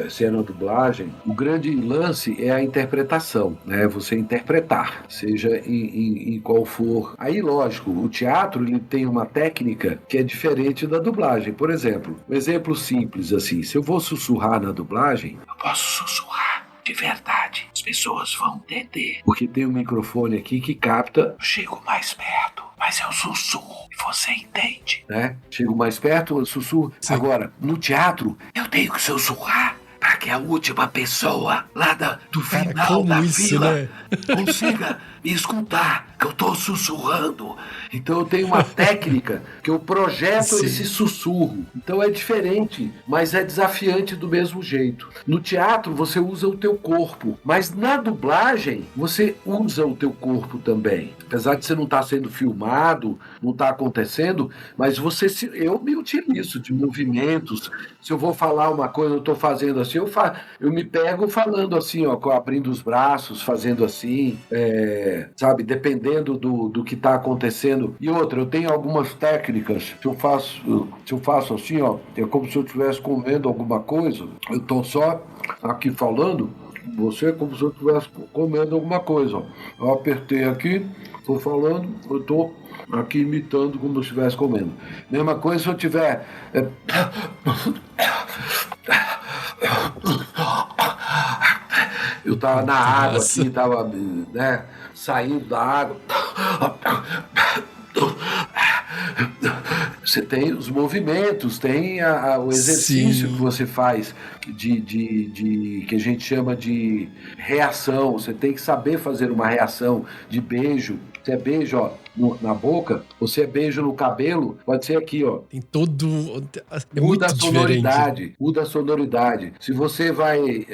Se é na dublagem, o grande lance é a interpretação, né? Você interpretar, seja em qual for. Aí, lógico, o teatro ele tem uma técnica que é diferente da dublagem. Por exemplo, um exemplo simples assim, se eu vou sussurrar na dublagem, eu posso sussurrar de verdade, as pessoas vão entender, porque tem um microfone aqui que capta, eu chego mais perto, mas eu sussurro e você entende, né? Chego mais perto, eu sussurro. Sim. Agora, no teatro, eu tenho que sussurrar para que a última pessoa lá do final da fila, né, consiga me escutar, que eu tô sussurrando. Então eu tenho uma técnica que eu projeto esse sussurro. Então é diferente, mas é desafiante do mesmo jeito. No teatro você usa o teu corpo, mas na dublagem você usa o teu corpo também. Apesar de você não estar sendo filmado, não está acontecendo, mas eu me utilizo de movimentos. Se eu vou falar uma coisa, eu estou fazendo assim, eu me pego falando assim, ó, abrindo os braços, fazendo assim, sabe, dependendo do que está acontecendo. E outra, eu tenho algumas técnicas, se eu faço assim, ó, é como se eu estivesse comendo alguma coisa, eu estou só aqui falando, você é como se eu estivesse comendo alguma coisa, ó. Eu apertei aqui, estou falando, eu estou aqui imitando como se eu estivesse comendo. Mesma coisa se eu tiver... Eu estava na água aqui, estava, né, saindo da água. Você tem os movimentos, tem o exercício que você faz que a gente chama de reação. Você tem que saber fazer uma reação de beijo. Se é beijo, ó, na boca, ou se é beijo no cabelo, pode ser aqui, ó. Tem todo... muda a sonoridade. Muda a sonoridade. Se você vai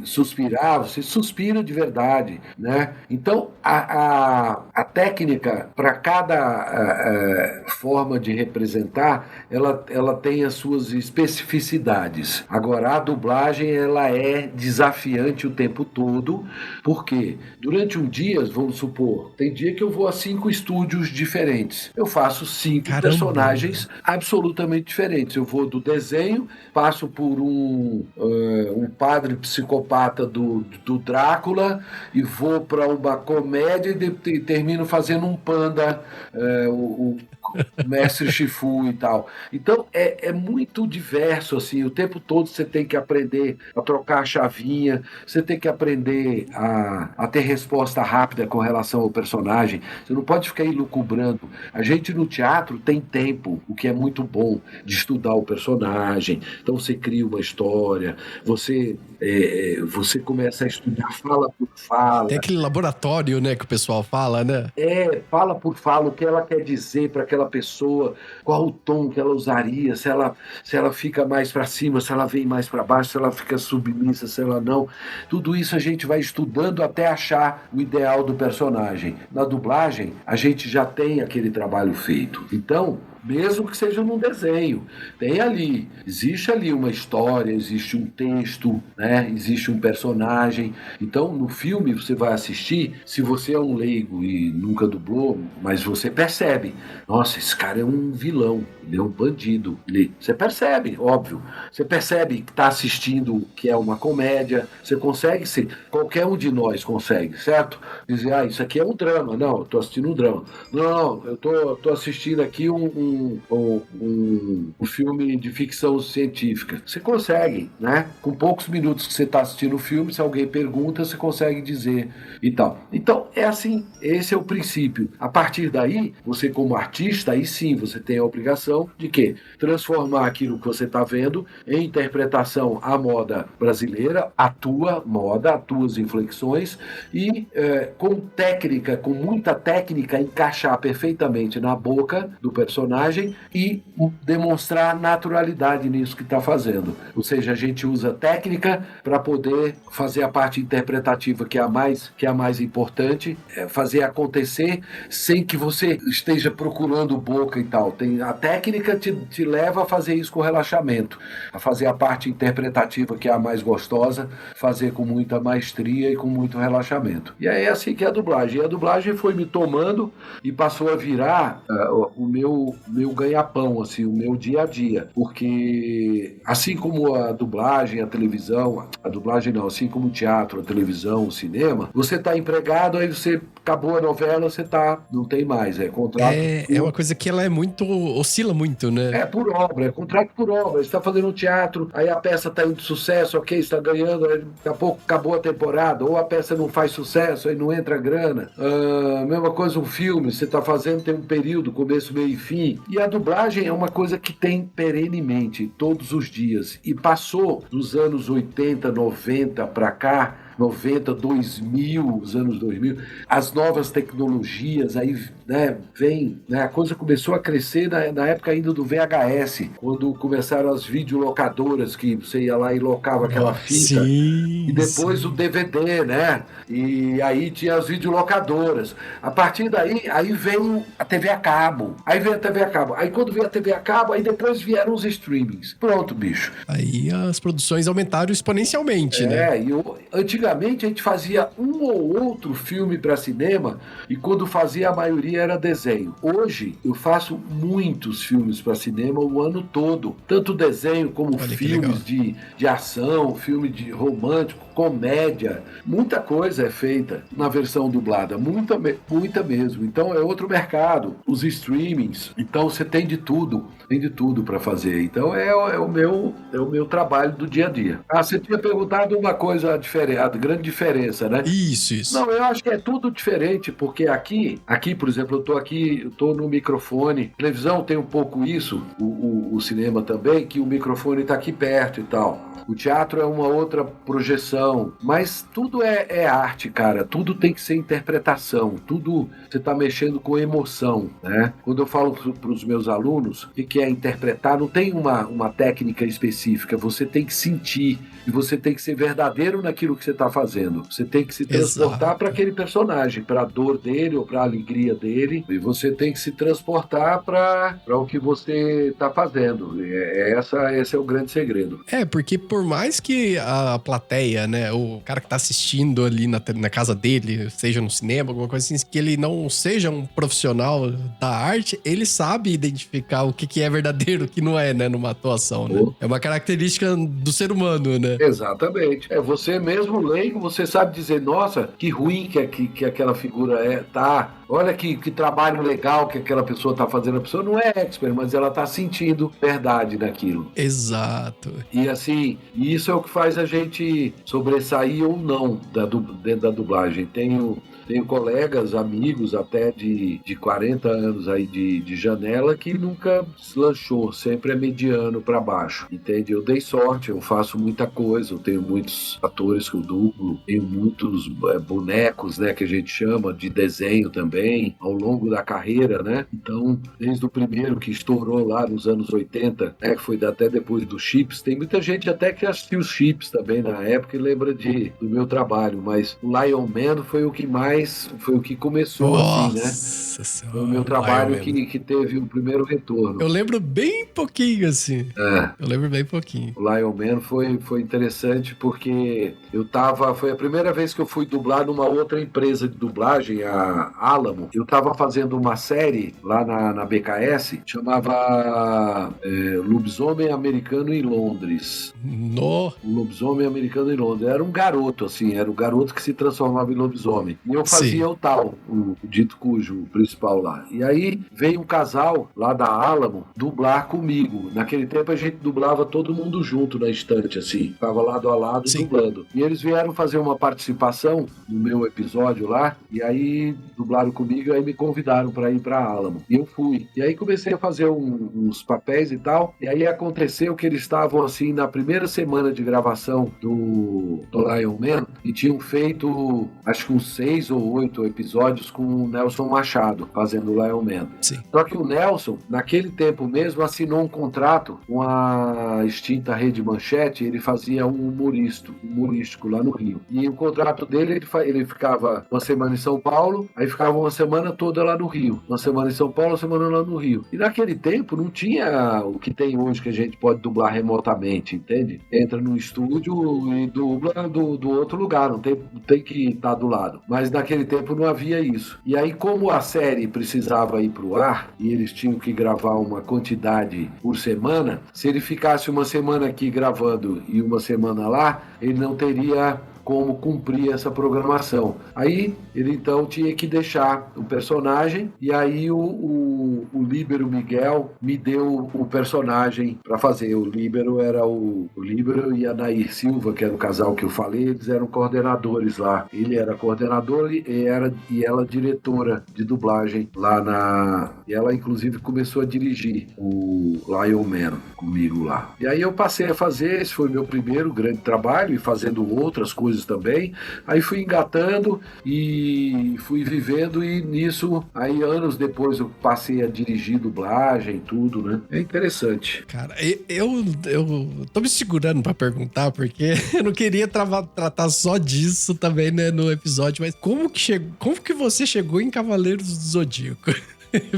suspirar, você suspira de verdade, né? Então, a técnica para cada forma de representar, ela tem as suas especificidades. Agora, a dublagem, ela é desafiante o tempo todo, porque durante um dia, vamos supor, tem dia que eu vou a 5 estúdios diferentes. Eu faço 5 personagens absolutamente diferentes. Eu vou do desenho, passo por um padre psicopata do Drácula e vou para uma comédia e termino fazendo um panda, o mestre Shifu e tal. Então é muito diverso assim, o tempo todo você tem que aprender a trocar a chavinha, você tem que aprender a ter resposta rápida com relação ao personagem, você não pode ficar elucubrando. A gente no teatro tem tempo, o que é muito bom, de estudar o personagem. Então você cria uma história, você começa a estudar fala por fala. Tem aquele laboratório, né, que o pessoal fala, né? Fala por fala, o que ela quer dizer para aquela aquela pessoa, qual o tom que ela usaria, se ela fica mais para cima, se ela vem mais para baixo, se ela fica submissa, se ela não. Tudo isso a gente vai estudando até achar o ideal do personagem. Na dublagem, a gente já tem aquele trabalho feito. Então, mesmo que seja num desenho, existe ali uma história, existe um texto, né? Existe um personagem. Então, no filme você vai assistir, se você é um leigo e nunca dublou, mas você percebe, nossa, esse cara é um vilão, ele é um bandido. Você percebe, óbvio. Você percebe que está assistindo que é uma comédia, você consegue ser, qualquer um de nós consegue, certo? Dizer, isso aqui é um drama. Não, eu estou assistindo um drama. Não, eu tô assistindo aqui um filme de ficção científica. Você consegue, né? Com poucos minutos que você está assistindo o filme, se alguém pergunta, você consegue dizer e tal. Então, é assim, esse é o princípio. A partir daí, você como artista, aí sim, você tem a obrigação de quê? Transformar aquilo que você está vendo em interpretação à moda brasileira, à tua moda, às tuas inflexões e com técnica, com muita técnica, encaixar perfeitamente na boca do personagem e demonstrar naturalidade nisso que está fazendo. Ou seja, a gente usa técnica para poder fazer a parte interpretativa que é a mais importante, fazer acontecer sem que você esteja procurando boca e tal. A técnica te leva a fazer isso com relaxamento, a fazer a parte interpretativa que é a mais gostosa, fazer com muita maestria e com muito relaxamento. E é assim que é a dublagem. E a dublagem foi me tomando e passou a virar o meu ganha-pão, assim, o meu dia a dia. Porque assim como a dublagem, a televisão, a dublagem não, assim como o teatro, a televisão, o cinema, você está empregado, aí você acabou a novela, você não tem mais, é contrato. É uma coisa que ela é muito, oscila muito, né? É por obra, é contrato por obra. Você está fazendo um teatro, aí a peça está indo de sucesso, ok, está ganhando, aí daqui a pouco acabou a temporada, ou a peça não faz sucesso, aí não entra grana. Mesma coisa um filme, você está fazendo, tem um período, começo, meio e fim. E a dublagem é uma coisa que tem perenemente, todos os dias. E passou dos anos 80, 90 para cá, 90, 2000, os anos 2000, as novas tecnologias, aí, né, a coisa começou a crescer na época ainda do VHS, quando começaram as videolocadoras, que você ia lá e locava aquela fita, e depois o DVD, né, e aí tinha as videolocadoras. A partir daí, aí veio a TV a cabo, aí quando veio a TV a cabo, aí depois vieram os streamings. Pronto, bicho. Aí as produções aumentaram exponencialmente, né? E antigamente a gente fazia um ou outro filme para cinema e quando fazia a maioria era desenho. Hoje eu faço muitos filmes para cinema o ano todo, tanto desenho como filmes de ação, filme de romântico, comédia, muita coisa é feita na versão dublada, muita mesmo. Então é outro mercado, os streamings, então você tem de tudo para fazer. Então é o meu trabalho do dia a dia. Você tinha perguntado uma coisa diferente, a grande diferença, né? Isso. Não, eu acho que é tudo diferente, porque aqui, por exemplo, eu tô no microfone, televisão tem um pouco isso, o cinema também, que o microfone tá aqui perto e tal. O teatro é uma outra projeção, mas tudo é arte, cara. Tudo tem que ser interpretação. Tudo você está mexendo com emoção, né? Quando eu falo para os meus alunos o que é interpretar, não tem uma técnica específica. Você tem que sentir e você tem que ser verdadeiro naquilo que você está fazendo. Você tem que se transportar para aquele personagem, para a dor dele ou para a alegria dele. E você tem que se transportar para o que você está fazendo. Esse é o grande segredo. Porque por mais que a plateia, né, o cara que tá assistindo ali na casa dele, seja no cinema, alguma coisa assim, que ele não seja um profissional da arte, ele sabe identificar o que é verdadeiro, o que não é, né, numa atuação, né? É uma característica do ser humano, né? Exatamente. Você mesmo leigo, você sabe dizer, nossa, que ruim que aquela figura tá. Olha que trabalho legal que aquela pessoa tá fazendo. A pessoa não é expert, mas ela tá sentindo verdade naquilo. Exato. E assim, isso é o que faz a gente sobressair ou não dentro da dublagem. Tenho colegas, amigos até de 40 anos aí de janela que nunca deslanchou, sempre é mediano para baixo, entende? Eu dei sorte, eu faço muita coisa, eu tenho muitos atores que eu dublo, tenho muitos bonecos, né, que a gente chama de desenho também, ao longo da carreira, né? Então, desde o primeiro que estourou lá nos anos 80, né, que foi até depois do Chips, tem muita gente até que assistiu os Chips também na época e lembra do meu trabalho, mas o Lion Man foi o que começou assim, né? Foi o meu trabalho que teve o primeiro retorno. Eu lembro bem pouquinho, assim. Eu lembro bem pouquinho. O Lion Man foi interessante porque foi a primeira vez que eu fui dublar numa outra empresa de dublagem, a Alamo. Eu tava fazendo uma série lá na BKS, chamava Lobisomem Americano em Londres. No. Lobisomem Americano em Londres. Era um garoto, assim, era o garoto que se transformava em lobisomem. E eu fazia o dito cujo, o principal lá. E aí veio um casal lá da Alamo dublar comigo. Naquele tempo a gente dublava todo mundo junto na estante, assim. Ficava lado a lado dublando. E eles vieram fazer uma participação no meu episódio lá, e aí dublaram comigo, e aí me convidaram para ir pra Alamo. E eu fui. E aí comecei a fazer uns papéis e tal, e aí aconteceu que eles estavam, assim, na primeira semana de gravação do Lion Man, e tinham feito, acho que uns 6 ou 8 episódios com o Nelson Machado, fazendo o Lion Man. Sim. Só que o Nelson, naquele tempo mesmo, assinou um contrato com a extinta Rede Manchete, ele fazia um humorístico lá no Rio. E o contrato dele, ele ficava uma semana em São Paulo, aí ficava uma semana toda lá no Rio. Uma semana em São Paulo, uma semana lá no Rio. E naquele tempo não tinha o que tem hoje, que a gente pode dublar remotamente, entende? Entra no estúdio e dubla do outro lugar, não tem que estar do lado. Mas naquele tempo não havia isso. E aí, como a série precisava ir pro ar, e eles tinham que gravar uma quantidade por semana, se ele ficasse uma semana aqui gravando e uma semana lá, ele não teria como cumprir essa programação. Aí ele então tinha que deixar o personagem, e aí o Líbero Miguel me deu o personagem para fazer. O Líbero era o Líbero e a Nair Silva, que era o casal que eu falei, eles eram coordenadores lá. Ele era coordenador e ela diretora de dublagem lá e ela inclusive começou a dirigir o Lion Man comigo lá. E aí eu passei a fazer, esse foi meu primeiro grande trabalho, e fazendo outras coisas também. Aí fui engatando e fui vivendo, e nisso, aí anos depois eu passei a dirigir dublagem e tudo, né? É interessante. Cara, eu tô me segurando pra perguntar, porque eu não queria tratar só disso também, né, no episódio, mas como que você chegou em Cavaleiros do Zodíaco?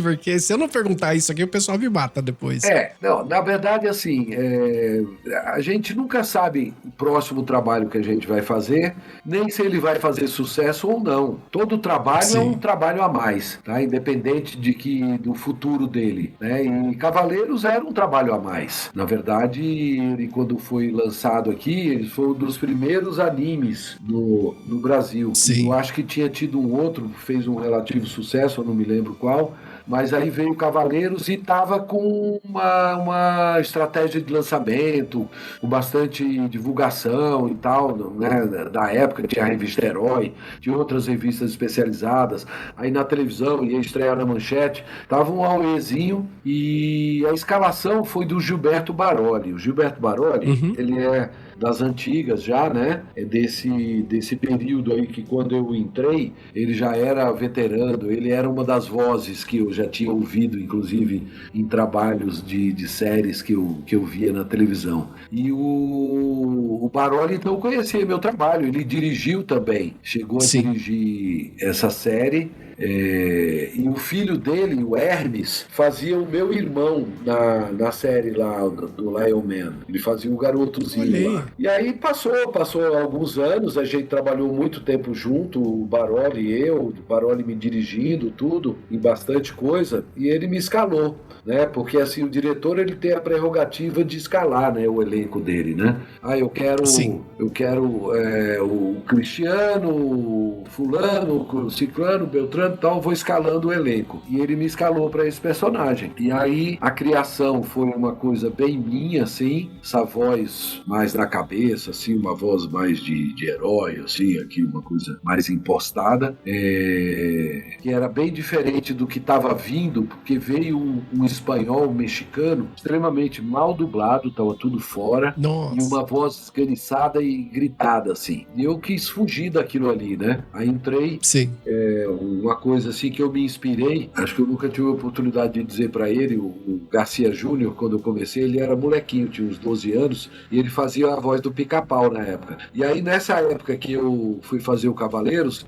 Porque se eu não perguntar isso aqui, o pessoal me mata depois. Não, na verdade, assim, a gente nunca sabe o próximo trabalho que a gente vai fazer, nem se ele vai fazer sucesso ou não. Todo trabalho é um trabalho a mais, tá? Independente do futuro dele, né? E Cavaleiros era um trabalho a mais. Na verdade, ele, quando foi lançado aqui, ele foi um dos primeiros animes no Brasil. Sim. Eu acho que tinha tido um outro que fez um relativo sucesso, eu não me lembro qual. Mas aí veio Cavaleiros e estava com uma estratégia de lançamento, com bastante divulgação e tal, né? Da época tinha a revista Herói, tinha outras revistas especializadas, aí na televisão ia estrear na Manchete, tava um auezinho, e a escalação foi do Gilberto Baroli. O Gilberto Baroli, ele é das antigas já, né? É desse período aí que, quando eu entrei, ele já era veterano, ele era uma das vozes que eu já tinha ouvido, inclusive em trabalhos de séries que eu via na televisão. E o Baroli, então, conhecia meu trabalho, ele dirigiu também, chegou a dirigir essa série. E o filho dele, o Hermes, fazia o meu irmão na série lá do Lion Man. Ele fazia um garotozinho lá. E aí passou alguns anos, a gente trabalhou muito tempo junto, o Baroli e eu, o Baroli me dirigindo, tudo, em bastante coisa, e ele me escalou, né? Porque assim, o diretor, ele tem a prerrogativa de escalar, né, o elenco dele, né? Eu quero o Cristiano, o fulano, o ciclano, o Beltrano, He-Man, então vou escalando o elenco. E ele me escalou para esse personagem. E aí a criação foi uma coisa bem minha, assim, essa voz mais na cabeça, assim, uma voz mais de herói, assim, aqui uma coisa mais impostada, que era bem diferente do que estava vindo, porque veio um espanhol mexicano extremamente mal dublado, estava tudo fora. Nossa. E uma voz esganiçada e gritada, assim. E eu quis fugir daquilo ali, né? Aí entrei. Sim. Uma coisa assim que eu me inspirei, acho que eu nunca tive a oportunidade de dizer para ele, o Garcia Júnior, quando eu comecei, ele era molequinho, tinha uns 12 anos, e ele fazia a voz do Pica-Pau na época. E aí, nessa época que eu fui fazer o Cavaleiros,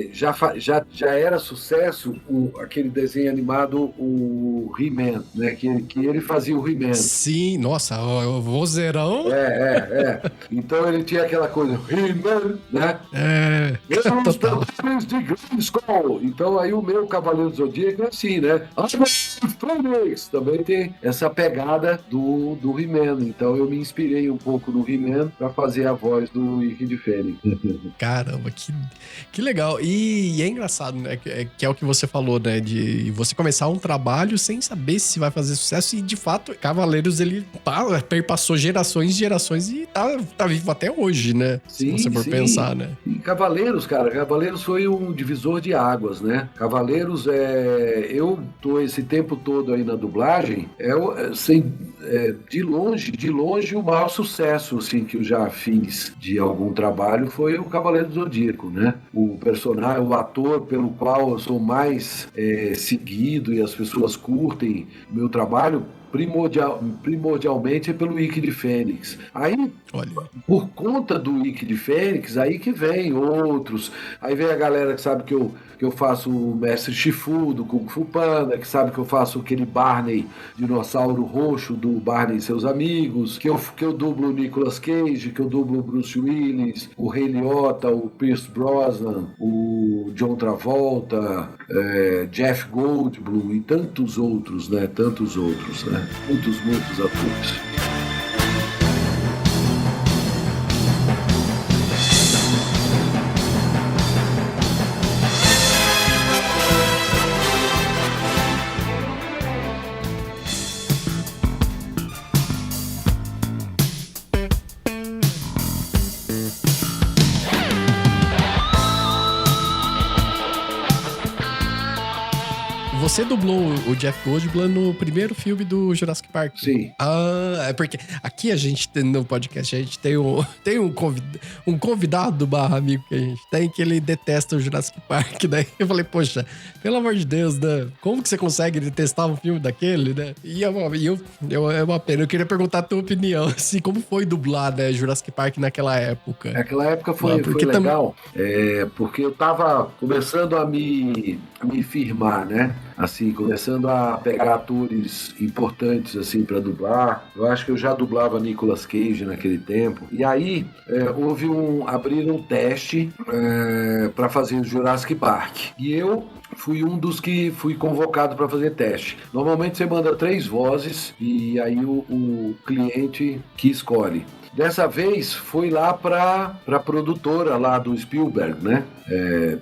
já era sucesso aquele desenho animado, o He-Man, né? Que ele fazia o He-Man. Sim, nossa, o vozeirão. Então ele tinha aquela coisa, He-Man, né? Total. De Grayskull. Então aí o meu Cavaleiro do Zodíaco é assim, né? Fênix também tem essa pegada do He-Man. Então eu me inspirei um pouco no He-Man pra fazer a voz do Ike de Fênix. Caramba, que legal. E é engraçado, né? Que é o que você falou, né? De você começar um trabalho sem saber se vai fazer sucesso. E de fato, Cavaleiros, ele perpassou gerações e gerações e tá vivo até hoje, né? Sim, se você for pensar, né? E Cavaleiros, cara, Cavaleiros foi um divisor de águas, né? Cavaleiros, eu tô esse tempo todo aí na dublagem, de longe o maior sucesso, assim, que eu já fiz de algum trabalho foi o Cavaleiro do Zodíaco, né? O personagem, o ator pelo qual eu sou mais seguido e as pessoas curtem meu trabalho, primordialmente é pelo Ike de Fênix. Aí, por conta do Ike de Fênix, aí que vem outros. Aí vem a galera que sabe que eu faço o Mestre Shifu do Kung Fu Panda, que sabe que eu faço aquele Barney, dinossauro roxo do Barney e seus amigos, que eu dublo o Nicolas Cage, que eu dublo o Bruce Willis, o Ray Liotta, o Pierce Brosnan, o John Travolta, Jeff Goldblum e tantos outros, né? Muitos atores. Você dublou o Jeff Goldblum no primeiro filme do Jurassic Park? Sim. É porque aqui a gente, no podcast, a gente tem um convidado do Barra Amigo que a gente tem, que ele detesta o Jurassic Park. Daí eu falei, poxa, pelo amor de Deus, né? Como que você consegue detestar um filme daquele, né? E é uma pena. Eu queria perguntar a tua opinião, assim, como foi dublar, né, Jurassic Park naquela época? Naquela época foi legal, porque eu tava começando a me firmar, né? Assim, começando a pegar atores importantes, assim, para dublar. Eu acho que eu já dublava Nicolas Cage naquele tempo. E aí, abriram um teste para fazer o Jurassic Park. E eu fui um dos que fui convocado para fazer teste. Normalmente você manda 3 vozes e aí o cliente que escolhe. Dessa vez foi lá para a produtora lá do Spielberg, né?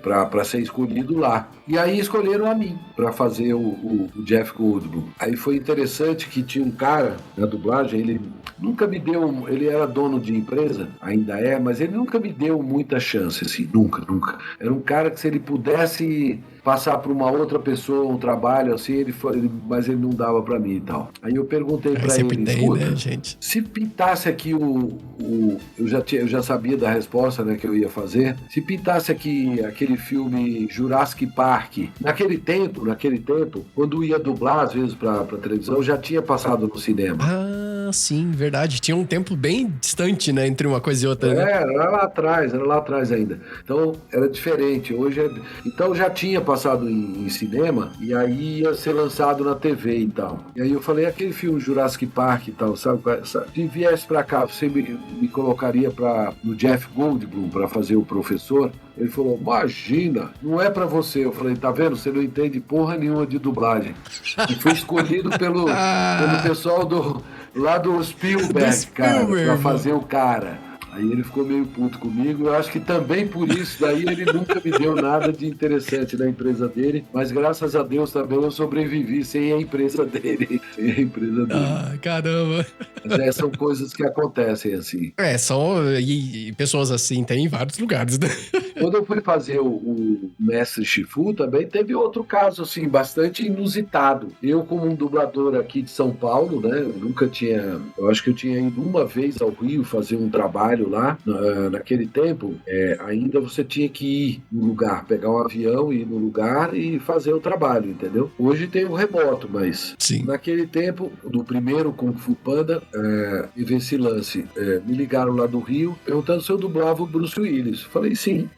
Para ser escolhido lá. E aí escolheram a mim para fazer o Jeff Goldblum. Aí foi interessante que tinha um cara na dublagem, ele nunca me deu, ele era dono de empresa, ainda é, mas ele nunca me deu muita chance, assim, nunca. Era um cara que se ele pudesse passar para uma outra pessoa um trabalho assim, mas ele não dava para mim e tal. Aí eu perguntei para ele, escuta, né, gente? Se pintasse aqui eu já sabia da resposta, né, que eu ia fazer. Se pintasse aqui aquele filme Jurassic Park, naquele tempo, quando ia dublar às vezes para televisão, já tinha passado no cinema. Ah, sim, verdade. Tinha um tempo bem distante, né, entre uma coisa e outra. Né? Era lá atrás ainda. Então era diferente. Então já tinha passado em cinema e aí ia ser lançado na TV e tal. E aí eu falei, aquele filme Jurassic Park e tal, sabe? Se viesse pra cá, você me colocaria no Jeff Goldblum pra fazer o professor? Ele falou, imagina, não é pra você. Eu falei, tá vendo? Você não entende porra nenhuma de dublagem. E foi escolhido pelo pessoal lá do Spielberg, cara, pra fazer o cara. Aí ele ficou meio puto comigo. Eu acho que também por isso, daí ele nunca me deu nada de interessante na empresa dele. Mas graças a Deus também eu sobrevivi sem a empresa dele. Sem a empresa dele. Ah, caramba. Mas são coisas que acontecem assim. E pessoas assim tem em vários lugares, né? Quando eu fui fazer o Mestre Shifu, também teve outro caso, assim, bastante inusitado. Eu, como um dublador aqui de São Paulo, né, eu acho que eu tinha ido uma vez ao Rio fazer um trabalho lá. Naquele tempo, ainda você tinha que ir no lugar, pegar um avião, ir no lugar e fazer o trabalho, entendeu? Hoje tem o remoto, mas Sim. Naquele tempo, do primeiro Kung Fu Panda, teve esse lance. Me ligaram lá do Rio, perguntando se eu dublava o Bruce Willis. Falei, sim.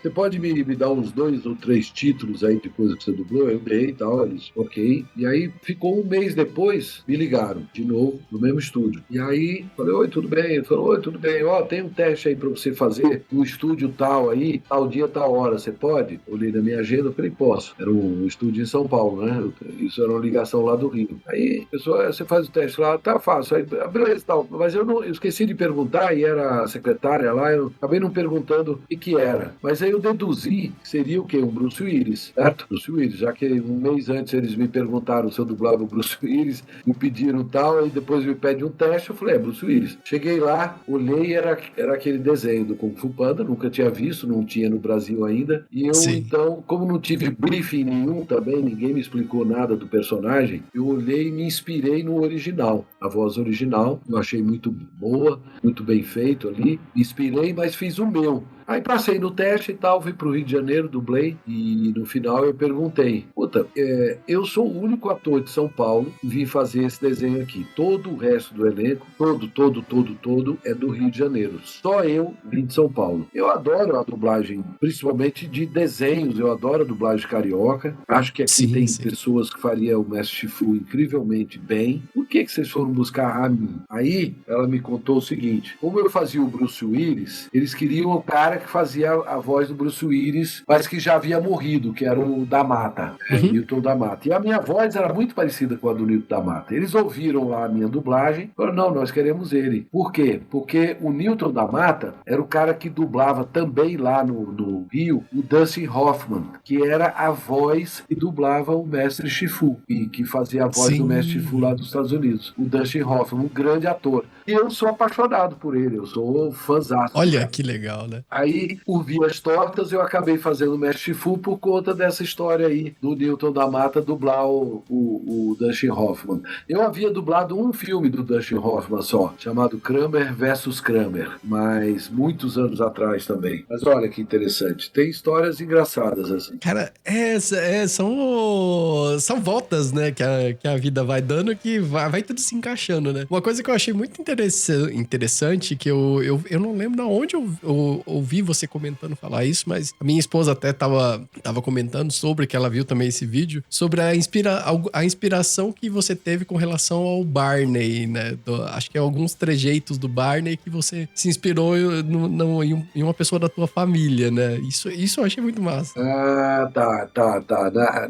Você pode me dar uns 2 ou 3 títulos aí de coisa que você dublou? Eu dei e tal. Eles, ok. E aí, ficou um mês depois, me ligaram de novo, no mesmo estúdio. E aí, falei, oi, tudo bem? Ele falou, oi, tudo bem. Ó, tem um teste aí pra você fazer no estúdio tal aí, tal dia, tal hora. Você pode? Olhei na minha agenda, eu falei, posso. Era um estúdio em São Paulo, né? Isso era uma ligação lá do Rio. Aí, pessoal, você faz o teste lá, tá fácil. Aí, beleza, tal. Mas eu esqueci de perguntar, e era a secretária lá, eu acabei não perguntando o que era. Mas aí eu deduzi que seria o quê? Um Bruce Willis, certo? Bruce Willis, já que um mês antes eles me perguntaram se eu dublava o Bruce Willis, me pediram tal, e depois me pede um teste, eu falei, Bruce Willis. Cheguei lá, olhei, era aquele desenho do Kung Fu Panda, nunca tinha visto, não tinha no Brasil ainda, e eu, então, como não tive briefing nenhum também, ninguém me explicou nada do personagem, eu olhei e me inspirei no original, a voz original, eu achei muito boa, muito bem feito ali, me inspirei, mas fiz o meu. Aí passei no teste e tal, fui pro Rio de Janeiro, dublei, e no final eu perguntei, eu sou o único ator de São Paulo que vim fazer esse desenho aqui. Todo o resto do elenco, todo é do Rio de Janeiro. Só eu vim de São Paulo. Eu adoro a dublagem, principalmente de desenhos, eu adoro a dublagem carioca. Acho que aqui tem pessoas que fariam o Mestre Shifu incrivelmente bem. Por que vocês foram buscar a mim? Aí ela me contou o seguinte, como eu fazia o Bruce Willis, eles queriam o cara que fazia a voz do Bruce Willis, mas que já havia morrido, que era o da Mata, Newton da Mata. E a minha voz era muito parecida com a do Newton da Mata. Eles ouviram lá a minha dublagem, falaram, não, nós queremos ele. Por quê? Porque o Newton da Mata era o cara que dublava também lá no Rio, o Dustin Hoffman, que era a voz que dublava o Mestre Shifu, e que fazia a voz do Mestre Shifu lá dos Estados Unidos. O Dustin Hoffman, um grande ator. E eu sou apaixonado por ele, eu sou fãzaço. Olha que legal, né? Aí, por vias tortas, eu acabei fazendo o Mestre Shifu por conta dessa história aí do Newton da Mata dublar o Dustin Hoffman. Eu havia dublado um filme do Dustin Hoffman só, chamado Kramer vs Kramer, mas muitos anos atrás também. Mas olha que interessante, tem histórias engraçadas assim. Cara, são voltas, né, que a vida vai dando, que vai tudo se encaixando, né? Uma coisa que eu achei muito interessante, que eu não lembro de onde eu ouvi você comentando falar isso, mas a minha esposa até tava comentando sobre, que ela viu também esse vídeo, sobre a inspiração que você teve com relação ao Barney, né? Acho que é alguns trejeitos do Barney que você se inspirou em uma pessoa da tua família, né? Isso eu achei muito massa. Ah, tá.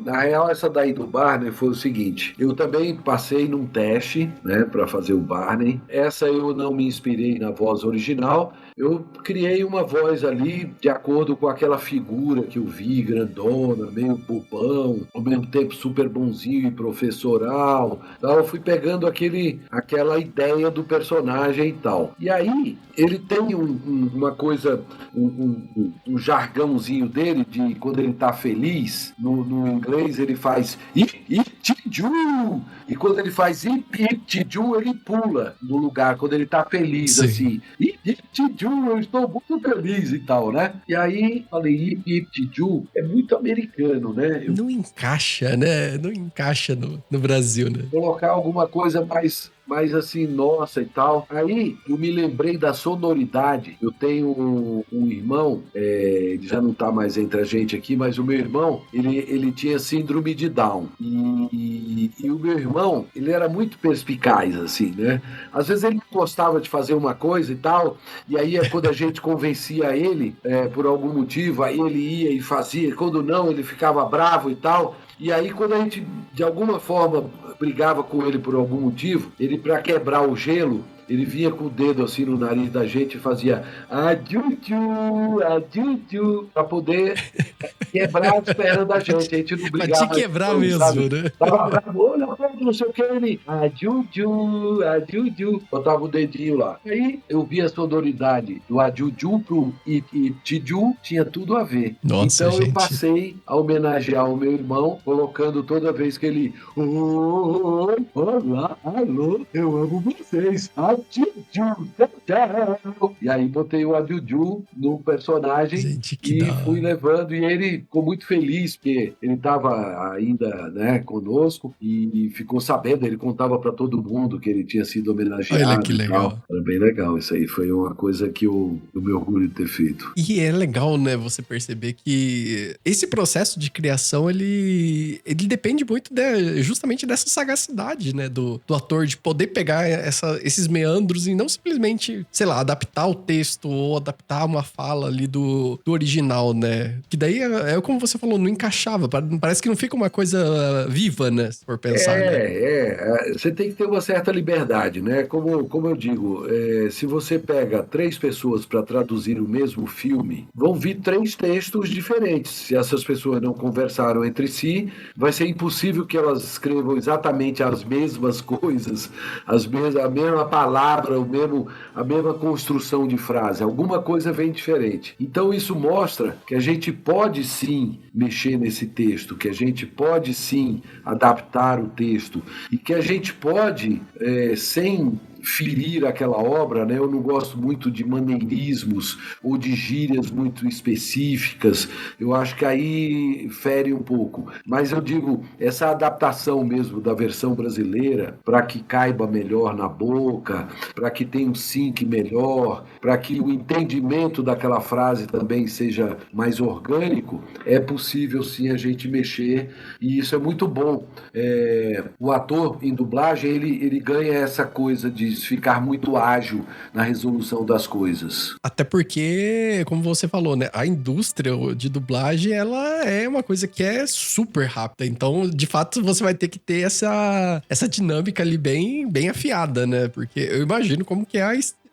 Na real, essa daí do Barney foi o seguinte, eu também passei num teste, né, pra fazer o Barney. Essa eu não me inspirei na voz original, eu criei uma voz ali de acordo com aquela figura que eu vi, grandona, meio bobão, ao mesmo tempo super bonzinho e professoral. Então eu fui pegando aquela ideia do personagem e tal. E aí, ele tem uma coisa, um jargãozinho dele, de quando ele tá feliz, no inglês ele faz Iptiju, e quando ele faz Iptiju, ele pula no lugar, quando ele tá feliz, assim, Iptiju, eu estou muito feliz e tal, né? E aí, falei, Iptiju é muito americano, né? Não encaixa, né? Não encaixa no Brasil, né? Colocar alguma coisa mais assim, nossa e tal. Aí eu me lembrei da sonoridade. Eu tenho um irmão, ele já não tá mais entre a gente aqui, mas o meu irmão, ele tinha síndrome de Down. E o meu irmão, ele era muito perspicaz, assim, né? Às vezes ele gostava de fazer uma coisa e tal, e aí quando a gente convencia ele, por algum motivo, aí ele ia e fazia. Quando não, ele ficava bravo e tal. E aí, quando a gente, de alguma forma, brigava com ele por algum motivo, ele, para quebrar o gelo, ele vinha com o dedo assim no nariz da gente e fazia adjuju, pra poder quebrar as pernas da gente. A gente não Pra brigava. te quebrar mesmo, sabe? né? Tava bravo, olha, não sei o que, ele adjuju, botava o dedinho lá. Aí eu vi a sonoridade do adjuju pro tiju, tinha tudo a ver. Nossa, então eu gente. passei a homenagear o meu irmão, colocando toda vez que ele olá, alô, eu amo vocês, adjuju, tchau. E aí botei o adjuju no personagem. Gente, que E da fui hora. levando, e ele ficou muito feliz, porque ele estava ainda, né, conosco, e ficou sabendo, ele contava para todo mundo que ele tinha sido homenageado. Olha que e legal. tal. Era bem legal, isso aí foi uma coisa que eu me orgulho de ter feito. E é legal, né, você perceber que esse processo de criação, ele depende muito justamente dessa sagacidade, né, do ator, de poder pegar esses meandros e não simplesmente, sei lá, adaptar o texto ou adaptar uma fala ali do original, né? Que daí é como você falou, não encaixava, parece que não fica uma coisa viva, né, se for pensar, né? Você tem que ter uma certa liberdade, né? Como eu digo, se você pega 3 pessoas para traduzir o mesmo filme, vão vir 3 textos diferentes. Se essas pessoas não conversaram entre si, vai ser impossível que elas escrevam exatamente as mesmas coisas, a mesma palavra, a mesma construção de frase. Alguma coisa vem diferente. Então isso mostra que a gente pode sim mexer nesse texto, que a gente pode sim adaptar o texto e que a gente pode, sem ferir aquela obra, né? Eu não gosto muito de maneirismos ou de gírias muito específicas. Eu acho que aí fere um pouco. Mas eu digo, essa adaptação mesmo da versão brasileira para que caiba melhor na boca, para que tenha um sync melhor, para que o entendimento daquela frase também seja mais orgânico, é possível sim a gente mexer, e isso é muito bom. O ator em dublagem, ele ganha essa coisa de ficar muito ágil na resolução das coisas. Até porque, como você falou, né, a indústria de dublagem, ela é uma coisa que é super rápida. Então, de fato, você vai ter que ter essa dinâmica ali bem afiada, né? Porque eu imagino como que é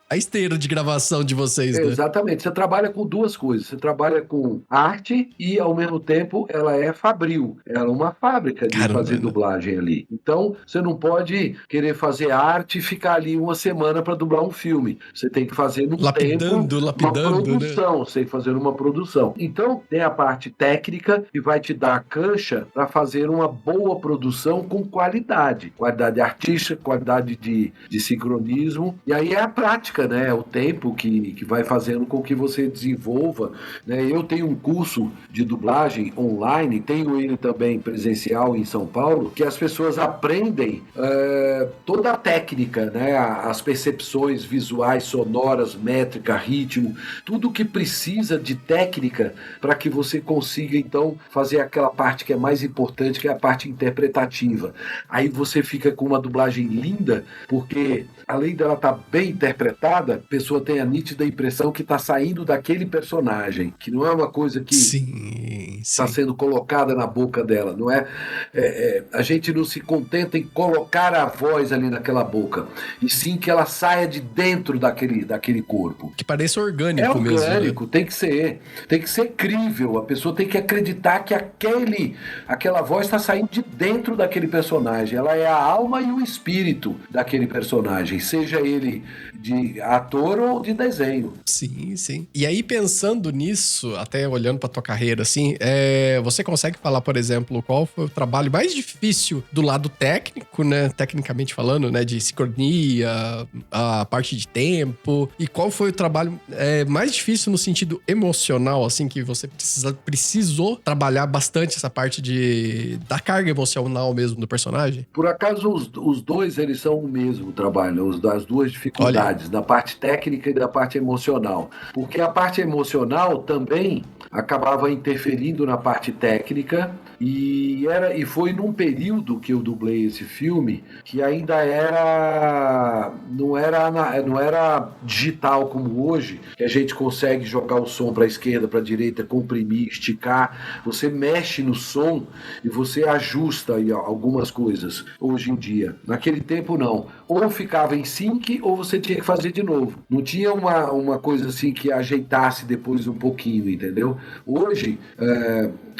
a esteira de gravação de vocês, né? Exatamente. Você trabalha com 2 coisas. Você trabalha com arte e, ao mesmo tempo, ela é fabril. Ela é uma fábrica de Caramba, fazer dublagem ali. Então, você não pode querer fazer arte e ficar ali uma semana para dublar um filme. Você tem que fazer no lapidando, uma produção. né? Você tem que fazer uma produção. Então, tem a parte técnica que vai te dar a cancha para fazer uma boa produção com qualidade. Qualidade artística, qualidade de sincronismo. E aí é a prática, né? O tempo que vai fazendo com que você desenvolva, né? Eu tenho um curso de dublagem online, tenho ele também presencial em São Paulo, que as pessoas aprendem toda a técnica, né? As percepções visuais, sonoras, métrica, ritmo, tudo que precisa de técnica para que você consiga então fazer aquela parte que é mais importante, que é a parte interpretativa. Aí você fica com uma dublagem linda, porque além dela estar bem interpretada, a pessoa tem a nítida impressão que está saindo daquele personagem, que não é uma coisa que está sendo colocada na boca dela, não é? A gente não se contenta em colocar a voz ali naquela boca, e sim que ela saia de dentro daquele corpo. Que pareça orgânico mesmo. É orgânico, né? Tem que ser crível, a pessoa tem que acreditar que aquela voz está saindo de dentro daquele personagem, ela é a alma e o espírito daquele personagem, seja ele de ator ou de desenho. Sim, sim. E aí, pensando nisso, até olhando pra tua carreira, assim, você consegue falar, por exemplo, qual foi o trabalho mais difícil do lado técnico, né? Tecnicamente falando, né? De sincronia, a parte de tempo. E qual foi o trabalho mais difícil no sentido emocional, assim, que você precisou trabalhar bastante essa parte da carga emocional mesmo do personagem? Por acaso, os dois, eles são o mesmo trabalho, as duas dificuldades, da parte técnica e da parte emocional. Porque a parte emocional também, acabava interferindo na parte técnica e foi num período que eu dublei esse filme que ainda não era digital como hoje, que a gente consegue jogar o som para a esquerda, para a direita, comprimir, esticar. Você mexe no som e você ajusta aí algumas coisas hoje em dia. Naquele tempo não. Ou ficava em sync ou você tinha que fazer de novo. Não tinha uma coisa assim que ajeitasse depois um pouquinho, entendeu? Hoje,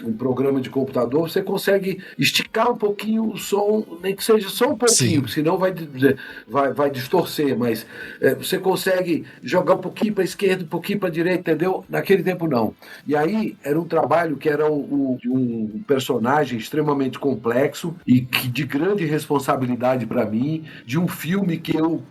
um programa de computador, você consegue esticar um pouquinho o som, nem que seja só um pouquinho, senão vai distorcer, mas você consegue jogar um pouquinho para a esquerda, um pouquinho para a direita, entendeu? Naquele tempo não. E aí era um trabalho que era de um personagem extremamente complexo e de grande responsabilidade para mim, de um filme que eu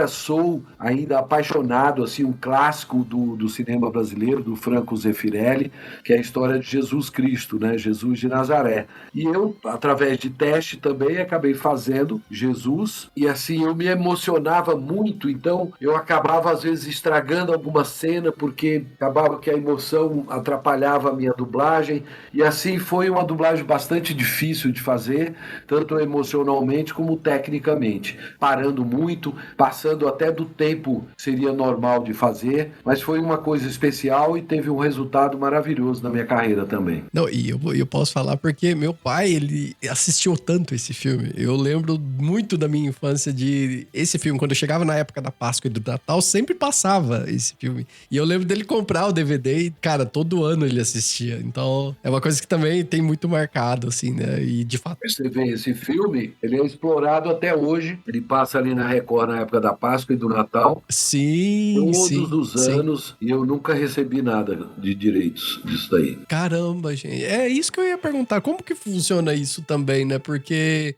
sou ainda apaixonado, assim, um clássico do cinema brasileiro, do Franco Zeffirelli, que é a história de Jesus Cristo, né? Jesus de Nazaré. E eu, através de teste também, acabei fazendo Jesus, e assim eu me emocionava muito, então eu acabava às vezes estragando alguma cena, porque acabava que a emoção atrapalhava a minha dublagem, e assim foi uma dublagem bastante difícil de fazer, tanto emocionalmente como tecnicamente, parando muito, passando até do tempo que seria normal de fazer, mas foi uma coisa especial e teve um resultado maravilhoso na minha carreira também. Não, e eu posso falar porque meu pai, ele assistiu tanto esse filme. Eu lembro muito da minha infância de esse filme, quando eu chegava na época da Páscoa e do Natal, sempre passava esse filme. E eu lembro dele comprar o DVD e, cara, todo ano ele assistia. Então, é uma coisa que também tem muito marcado, assim, né? E de fato... Você vê, esse filme, ele é explorado até hoje. Ele passa ali na Record na época da Páscoa e do Natal. Sim, Todos os anos. E eu nunca recebi nada de direitos disso daí. Caramba, gente. É isso que eu ia perguntar. Como que funciona isso também, né? Porque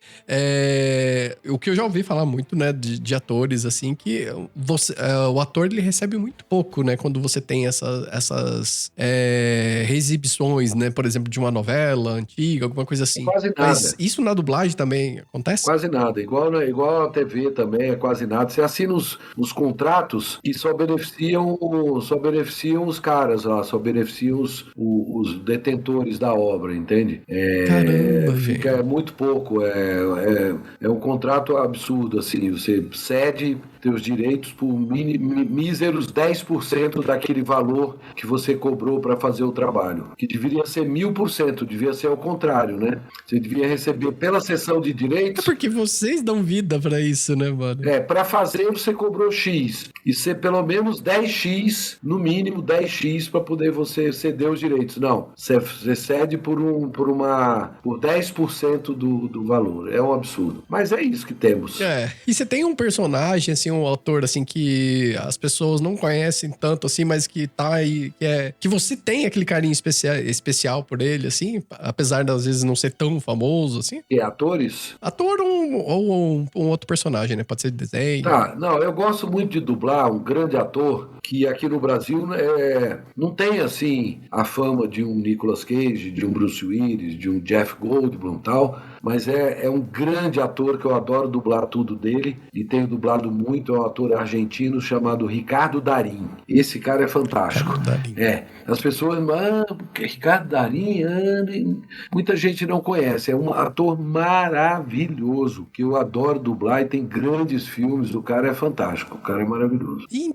o que eu já ouvi falar muito, né, de atores, assim, que o ator, ele recebe muito pouco, né? Quando você tem essas reexibições, né? Por exemplo, de uma novela antiga, alguma coisa assim. Quase nada. Mas isso na dublagem também acontece? Quase nada. Igual a TV também, é quase nada. Você assina os contratos e só beneficiam os caras lá, só beneficiam os detentores da obra, entende? Caramba, fica gente. muito pouco. É um contrato absurdo, assim. Você cede teus direitos por míseros 10% daquele valor que você cobrou para fazer o trabalho. Que deveria ser 1000%, devia ser ao contrário, né? Você devia receber pela sessão de direitos... É porque vocês dão vida pra isso, né, mano? Para fazer você cobrou X. E ser pelo menos 10X, no mínimo 10X, para poder você ceder os direitos. Não, você cede por 10% do valor. É um absurdo. Mas é isso que temos. E você tem um personagem, assim, um autor, assim, que as pessoas não conhecem tanto, assim, mas que tá aí, que você tem aquele carinho especial por ele, assim, apesar de às vezes não ser tão famoso, assim? E atores? Ator ou um outro personagem, né? Pode ser de desenho. Não, eu gosto muito de dublar um grande ator que aqui no Brasil não tem, assim, a fama de um Nicolas Cage, de um Bruce Willis, de um Jeff Goldblum e tal, mas é um grande ator que eu adoro dublar tudo dele e tenho dublado muito. É um ator argentino chamado Ricardo Darín. Esse cara é fantástico. As pessoas, Ricardo Darín, muita gente não conhece. É um ator maravilhoso que eu adoro dublar e tem grandes filmes. O cara é fantástico, o cara é maravilhoso. E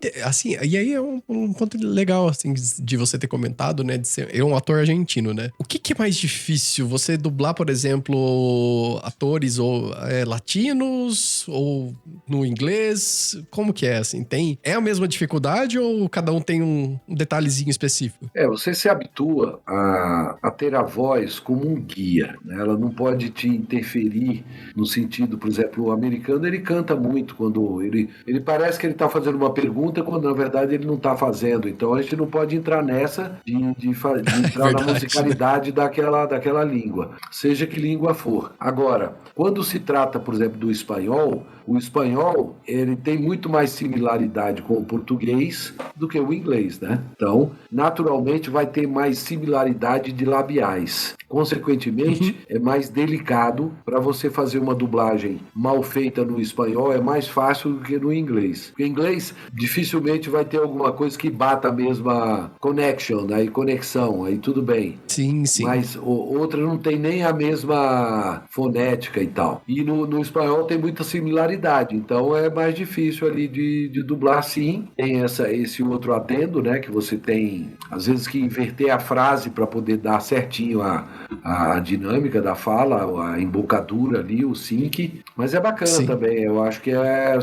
aí é um ponto legal, assim, de você ter comentado, né, de ser um ator argentino, né? O que é mais difícil? Você dublar, por exemplo, atores ou latinos ou no inglês? Como que é, assim? É a mesma dificuldade ou cada um tem um detalhezinho específico? Você se habitua a ter a voz como um guia, né? Ela não pode te interferir no sentido, por exemplo, o americano, ele canta muito quando ele parece que ele está fazendo uma pergunta quando na verdade ele não está fazendo. Então a gente não pode entrar nessa de entrar na musicalidade daquela língua, seja que língua for. Agora, quando se trata, por exemplo, do espanhol, o espanhol, ele tem muito mais similaridade com o português do que o inglês, né? Então, naturalmente, vai ter mais similaridade de labiais. Consequentemente, é mais delicado para você fazer uma dublagem mal feita no espanhol, é mais fácil do que no inglês. Porque em inglês, dificilmente vai ter alguma coisa que bata a mesma connection, né? aí conexão, aí tudo bem. Sim, sim. Mas outra não tem nem a mesma fonética e tal. E no espanhol tem muita similaridade, então é mais difícil ali de dublar, sim. Tem esse outro adendo, né, que você tem, às vezes, que inverter a frase para poder dar certinho a dinâmica da fala, a embocadura ali, o sync. Mas é bacana Sim. também, eu acho que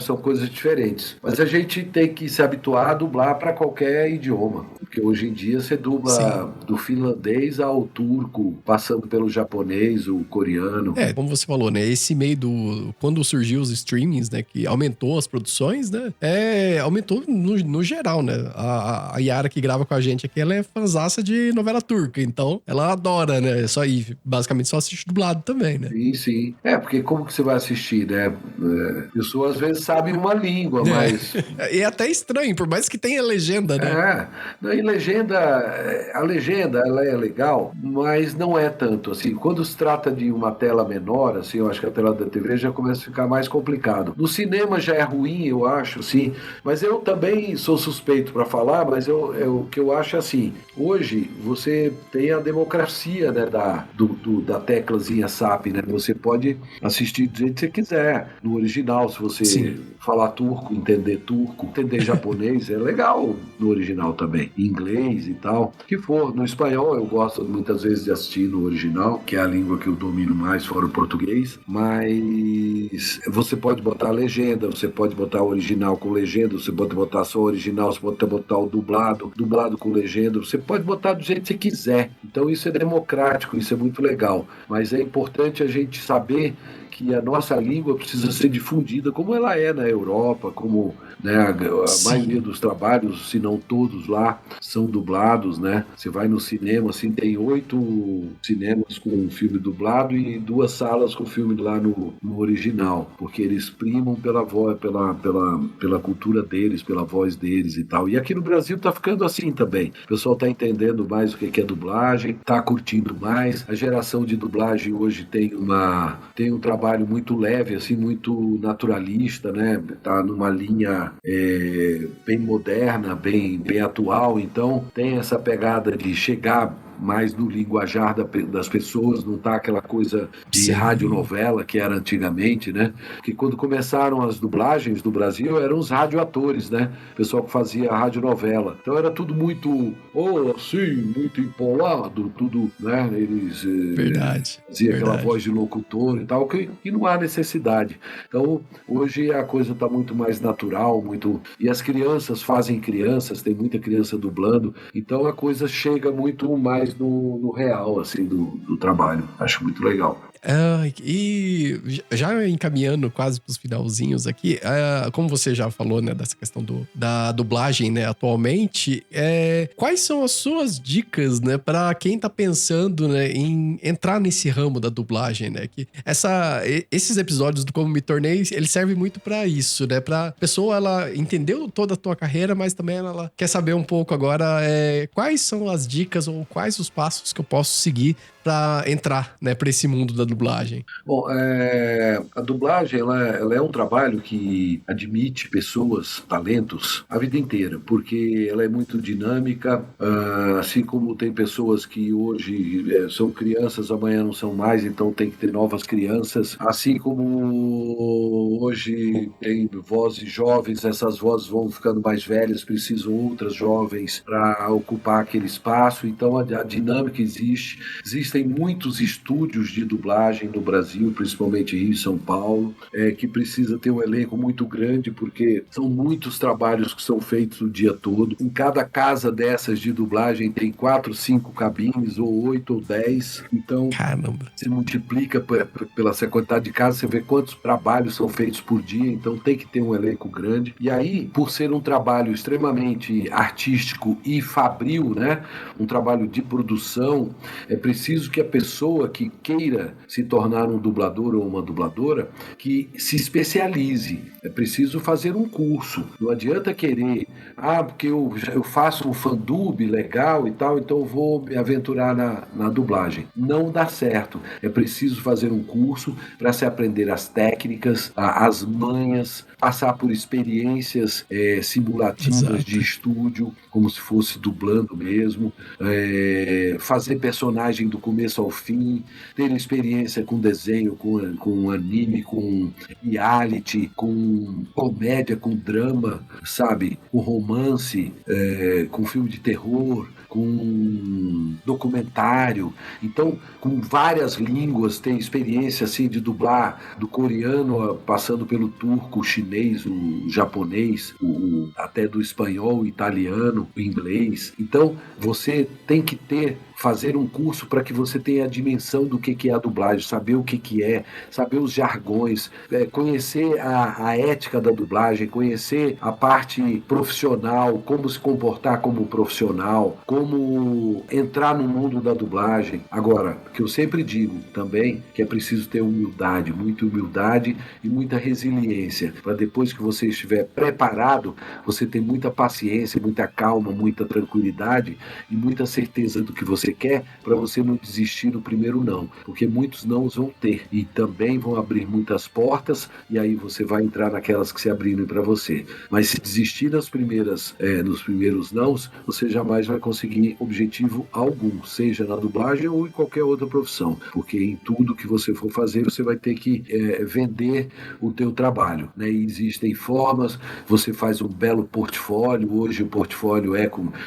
são coisas diferentes. Mas a gente tem que se habituar a dublar para qualquer idioma. Porque hoje em dia você dubla do finlandês ao turco, passando pelo japonês, o coreano. Como você falou, né? Esse meio quando surgiu os streamings, né? Que aumentou as produções, né? Aumentou no geral, né? A Yara que grava com a gente aqui, ela é fanzaça de novela turca. Então, ela adora, né? Basicamente só assiste dublado também, né? Sim, sim. Porque como que você vai assistir, né? Pessoas às vezes sabem uma língua, mas... E é até estranho, por mais que tenha legenda, né? E legenda, a legenda, ela é legal, mas não é tanto, assim. Quando se trata de uma tela menor, assim, eu acho que a tela da TV já começa a ficar mais complicado. No cinema já é ruim, eu acho, sim. Mas eu também sou suspeito para falar, mas o que eu acho é assim, hoje você tem a democracia, né, da teclazinha SAP, né? Você pode assistir do jeito que você quiser, no original, se você falar turco, entender japonês, é legal no original também, inglês e tal, que for. No espanhol eu gosto muitas vezes de assistir no original, que é a língua que eu domino mais fora o português, mas você pode botar a legenda, você pode botar o original com legenda, você pode botar só o original, você pode botar o dublado com legenda, você pode botar do jeito que você quiser. Então isso é democrático, isso é muito legal, mas é importante a gente saber que a nossa língua precisa ser difundida como ela é na Europa, como, né, a maioria dos trabalhos, se não todos lá, são dublados, né? Você vai no cinema, assim, tem 8 cinemas com filme dublado e 2 salas com filme lá no original, porque eles primam pela voz, pela cultura deles, pela voz deles e tal. E aqui no Brasil tá ficando assim também. O pessoal tá entendendo mais o que é dublagem, tá curtindo mais. A geração de dublagem hoje tem um trabalho muito leve, assim, muito naturalista, né? Tá numa linha bem moderna, bem atual, então tem essa pegada de chegar mais no linguajar das pessoas, não tá aquela coisa de radionovela que era antigamente, né? Que quando começaram as dublagens do Brasil, eram os radioatores, né? O pessoal que fazia a radionovela. Então era tudo muito, assim, muito empolado, tudo, né? Eles faziam aquela voz de locutor e tal, que não há necessidade. Então, hoje a coisa tá muito mais natural, e as crianças fazem crianças, tem muita criança dublando, então a coisa chega muito mais no real, assim, do trabalho. Acho muito legal. E já encaminhando quase pros finalzinhos aqui, como você já falou, né, dessa questão da dublagem, né, atualmente, quais são as suas dicas, né, pra quem tá pensando, né, em entrar nesse ramo da dublagem, né, que esses episódios do Como Me Tornei, eles servem muito pra isso, né, pra pessoa, ela entendeu toda a tua carreira, mas também ela quer saber um pouco agora quais são as dicas ou quais os passos que eu posso seguir pra entrar, né, pra esse mundo da dublagem. Bom, a dublagem ela é um trabalho que admite pessoas, talentos, a vida inteira, porque ela é muito dinâmica, assim como tem pessoas que hoje são crianças, amanhã não são mais, então tem que ter novas crianças, assim como hoje tem vozes jovens, essas vozes vão ficando mais velhas, precisam outras jovens para ocupar aquele espaço, então a dinâmica existe. Existem muitos estúdios de dublagem no Brasil, principalmente Rio e São Paulo, que precisa ter um elenco muito grande, porque são muitos trabalhos que são feitos o dia todo. Em cada casa dessas de dublagem tem 4, 5 cabines, ou 8 ou 10. Então, caramba, você multiplica pela essa quantidade de casas, você vê quantos trabalhos são feitos por dia, então tem que ter um elenco grande. E aí, por ser um trabalho extremamente artístico e fabril, né, um trabalho de produção, é preciso preciso que a pessoa que queira se tornar um dublador ou uma dubladora, que se especialize. É preciso fazer um curso. Não adianta querer, porque eu faço um fandub legal e tal, então eu vou me aventurar na dublagem. Não dá certo. É preciso fazer um curso para se aprender as técnicas, as manhas, passar por experiências simulativas de estúdio, como se fosse dublando mesmo, fazer personagem do começo ao fim, ter experiência com desenho, com anime, com reality, com comédia, com drama, sabe? Com romance, com filme de terror, com documentário. Então, com várias línguas, tem experiência assim de dublar do coreano, passando pelo turco, o chinês, o japonês, até do espanhol, o italiano, o inglês. Então, você tem que fazer um curso para que você tenha a dimensão do que é a dublagem, saber o que é, saber os jargões, conhecer a ética da dublagem, conhecer a parte profissional, como se comportar como profissional, como entrar no mundo da dublagem. Agora, que eu sempre digo também que é preciso ter humildade, muita humildade e muita resiliência, para depois que você estiver preparado, você ter muita paciência, muita calma, muita tranquilidade e muita certeza do que você quer, para você não desistir no primeiro não, porque muitos nãos vão ter e também vão abrir muitas portas, e aí você vai entrar naquelas que se abrirem para você. Mas se desistir nos primeiros nãos, você jamais vai conseguir objetivo algum, seja na dublagem ou em qualquer outra profissão, porque em tudo que você for fazer, você vai ter que vender o teu trabalho, né? E existem formas, você faz um belo portfólio, hoje o portfólio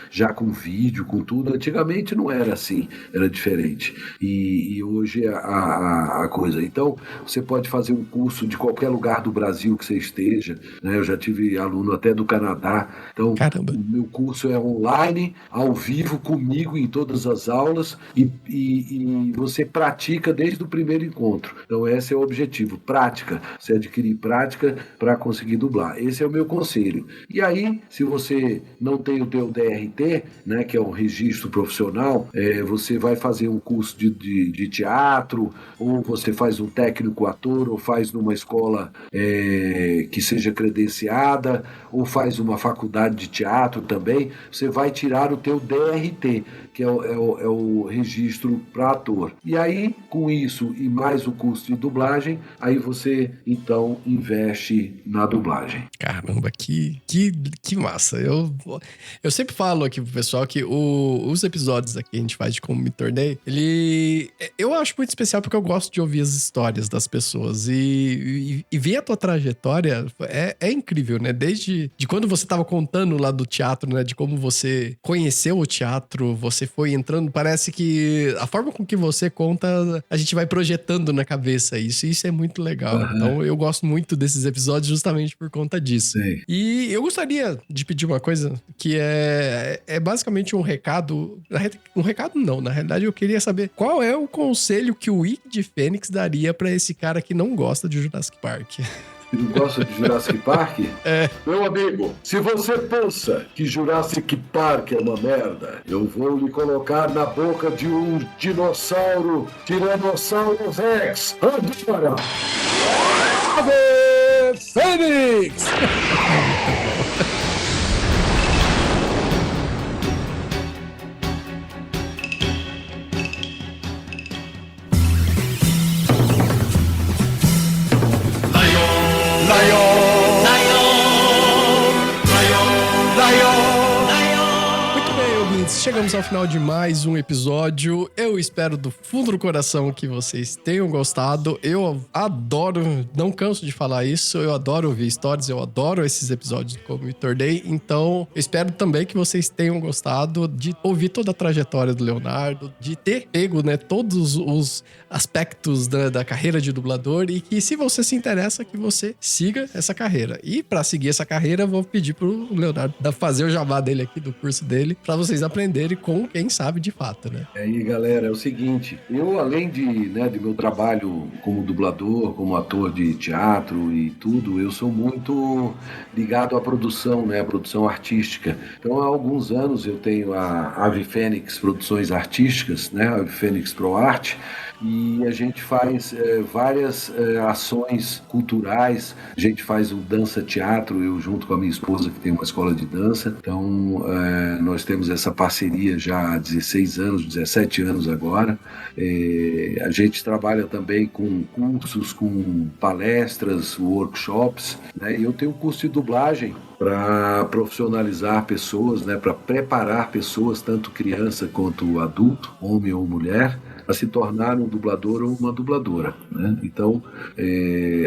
já com vídeo, com tudo. Antigamente não era assim, era diferente. E hoje a coisa. Então, você pode fazer um curso de qualquer lugar do Brasil que você esteja, né? Eu já tive aluno até do Canadá. Então, Caramba. O meu curso é online, ao vivo, comigo em todas as aulas, e você pratica desde o primeiro encontro. Então, esse é o objetivo, prática. Você adquirir prática para conseguir dublar. Esse é o meu conselho. E aí, se você não tem o teu DRT, né, que é um registro profissional, você vai fazer um curso de teatro, ou você faz um técnico ator, ou faz numa escola que seja credenciada, ou faz uma faculdade de teatro também. Você vai tirar o teu DRT, que é o registro para ator. E aí, com isso e mais o curso de dublagem, aí você, então, investe na dublagem. Caramba, que massa. Eu sempre falo aqui pro pessoal que os episódios aqui que a gente faz de Como Me Tornei, eu acho muito especial porque eu gosto de ouvir as histórias das pessoas e ver a tua trajetória é incrível, né? Desde quando você tava contando lá do teatro, né? De como você conheceu o teatro, você foi entrando, parece que a forma com que você conta, a gente vai projetando na cabeça isso, e isso é muito legal. Uhum. Então eu gosto muito desses episódios justamente por conta disso. Sim. E eu gostaria de pedir uma coisa que é basicamente um recado. Um recado não, na realidade eu queria saber qual é o conselho que o Wiki de Fênix daria pra esse cara que não gosta de Jurassic Park. E não gosta de Jurassic Park? Meu amigo, se você pensa que Jurassic Park é uma merda, eu vou lhe colocar na boca de um dinossauro, Tiranossauro Rex. Agora! Ave Fênix! Chegamos ao final de mais um episódio. Eu espero do fundo do coração que vocês tenham gostado. Eu adoro, não canso de falar isso, eu adoro ouvir histórias, eu adoro esses episódios Como Me Tornei. Então, eu espero também que vocês tenham gostado de ouvir toda a trajetória do Leonardo, de ter pego, né, todos os aspectos da carreira de dublador, e que, se você se interessa, que você siga essa carreira. E para seguir essa carreira, eu vou pedir pro Leonardo fazer o jabá dele aqui, do curso dele, para vocês aprenderem aprenderem com quem sabe de fato, né? E aí, galera, é o seguinte, eu além de meu trabalho como dublador, como ator de teatro e tudo, eu sou muito ligado à produção, né, a produção artística. Então, há alguns anos eu tenho a Ave Fênix Produções Artísticas, né, a Ave Fênix ProArt, e a gente faz várias ações culturais. A gente faz o dança-teatro, eu junto com a minha esposa, que tem uma escola de dança. Então, nós temos essa parceria já há 16 anos, 17 anos agora. A gente trabalha também com cursos, com palestras, workshops, né? E eu tenho um curso de dublagem para profissionalizar pessoas, né? Para preparar pessoas, tanto criança quanto adulto, homem ou mulher, a se tornar um dublador ou uma dubladora, né? Então,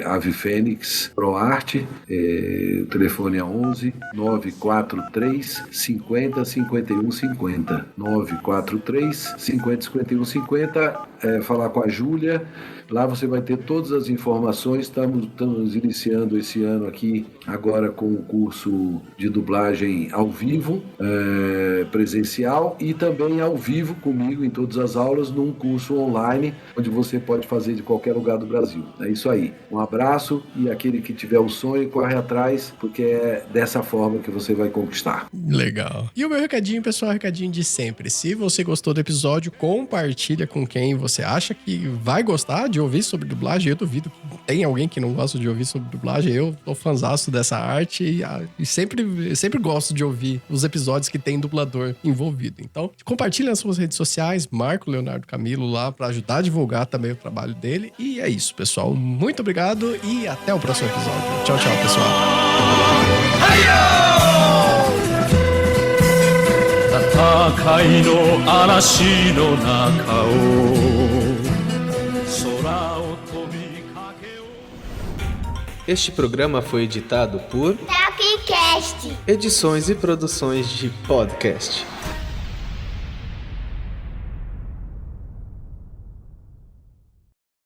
Ave Fênix ProArt, o telefone é 11 943 50 51 50, 943 50 51 50, falar com a Júlia. Lá você vai ter todas as informações. Estamos iniciando esse ano aqui agora com o curso de dublagem ao vivo, presencial, e também ao vivo comigo em todas as aulas, num curso online, onde você pode fazer de qualquer lugar do Brasil. É isso aí. Um abraço, e aquele que tiver o sonho, corre atrás, porque é dessa forma que você vai conquistar. Legal. E o meu recadinho, pessoal, recadinho de sempre. Se você gostou do episódio, compartilha com quem você acha que vai gostar de ouvir sobre dublagem. Eu duvido que tem alguém que não gosta de ouvir sobre dublagem. Eu tô fãzaço dessa arte e sempre gosto de ouvir os episódios que tem dublador envolvido. Então, compartilha nas suas redes sociais, marca o Leonardo Camilo lá pra ajudar a divulgar também o trabalho dele. E é isso, pessoal. Muito obrigado e até o próximo episódio. Tchau, tchau, pessoal. 戦いの嵐の中を空を飛びかけよう Este programa foi editado por Talkcast. Edições e Produções de Podcast.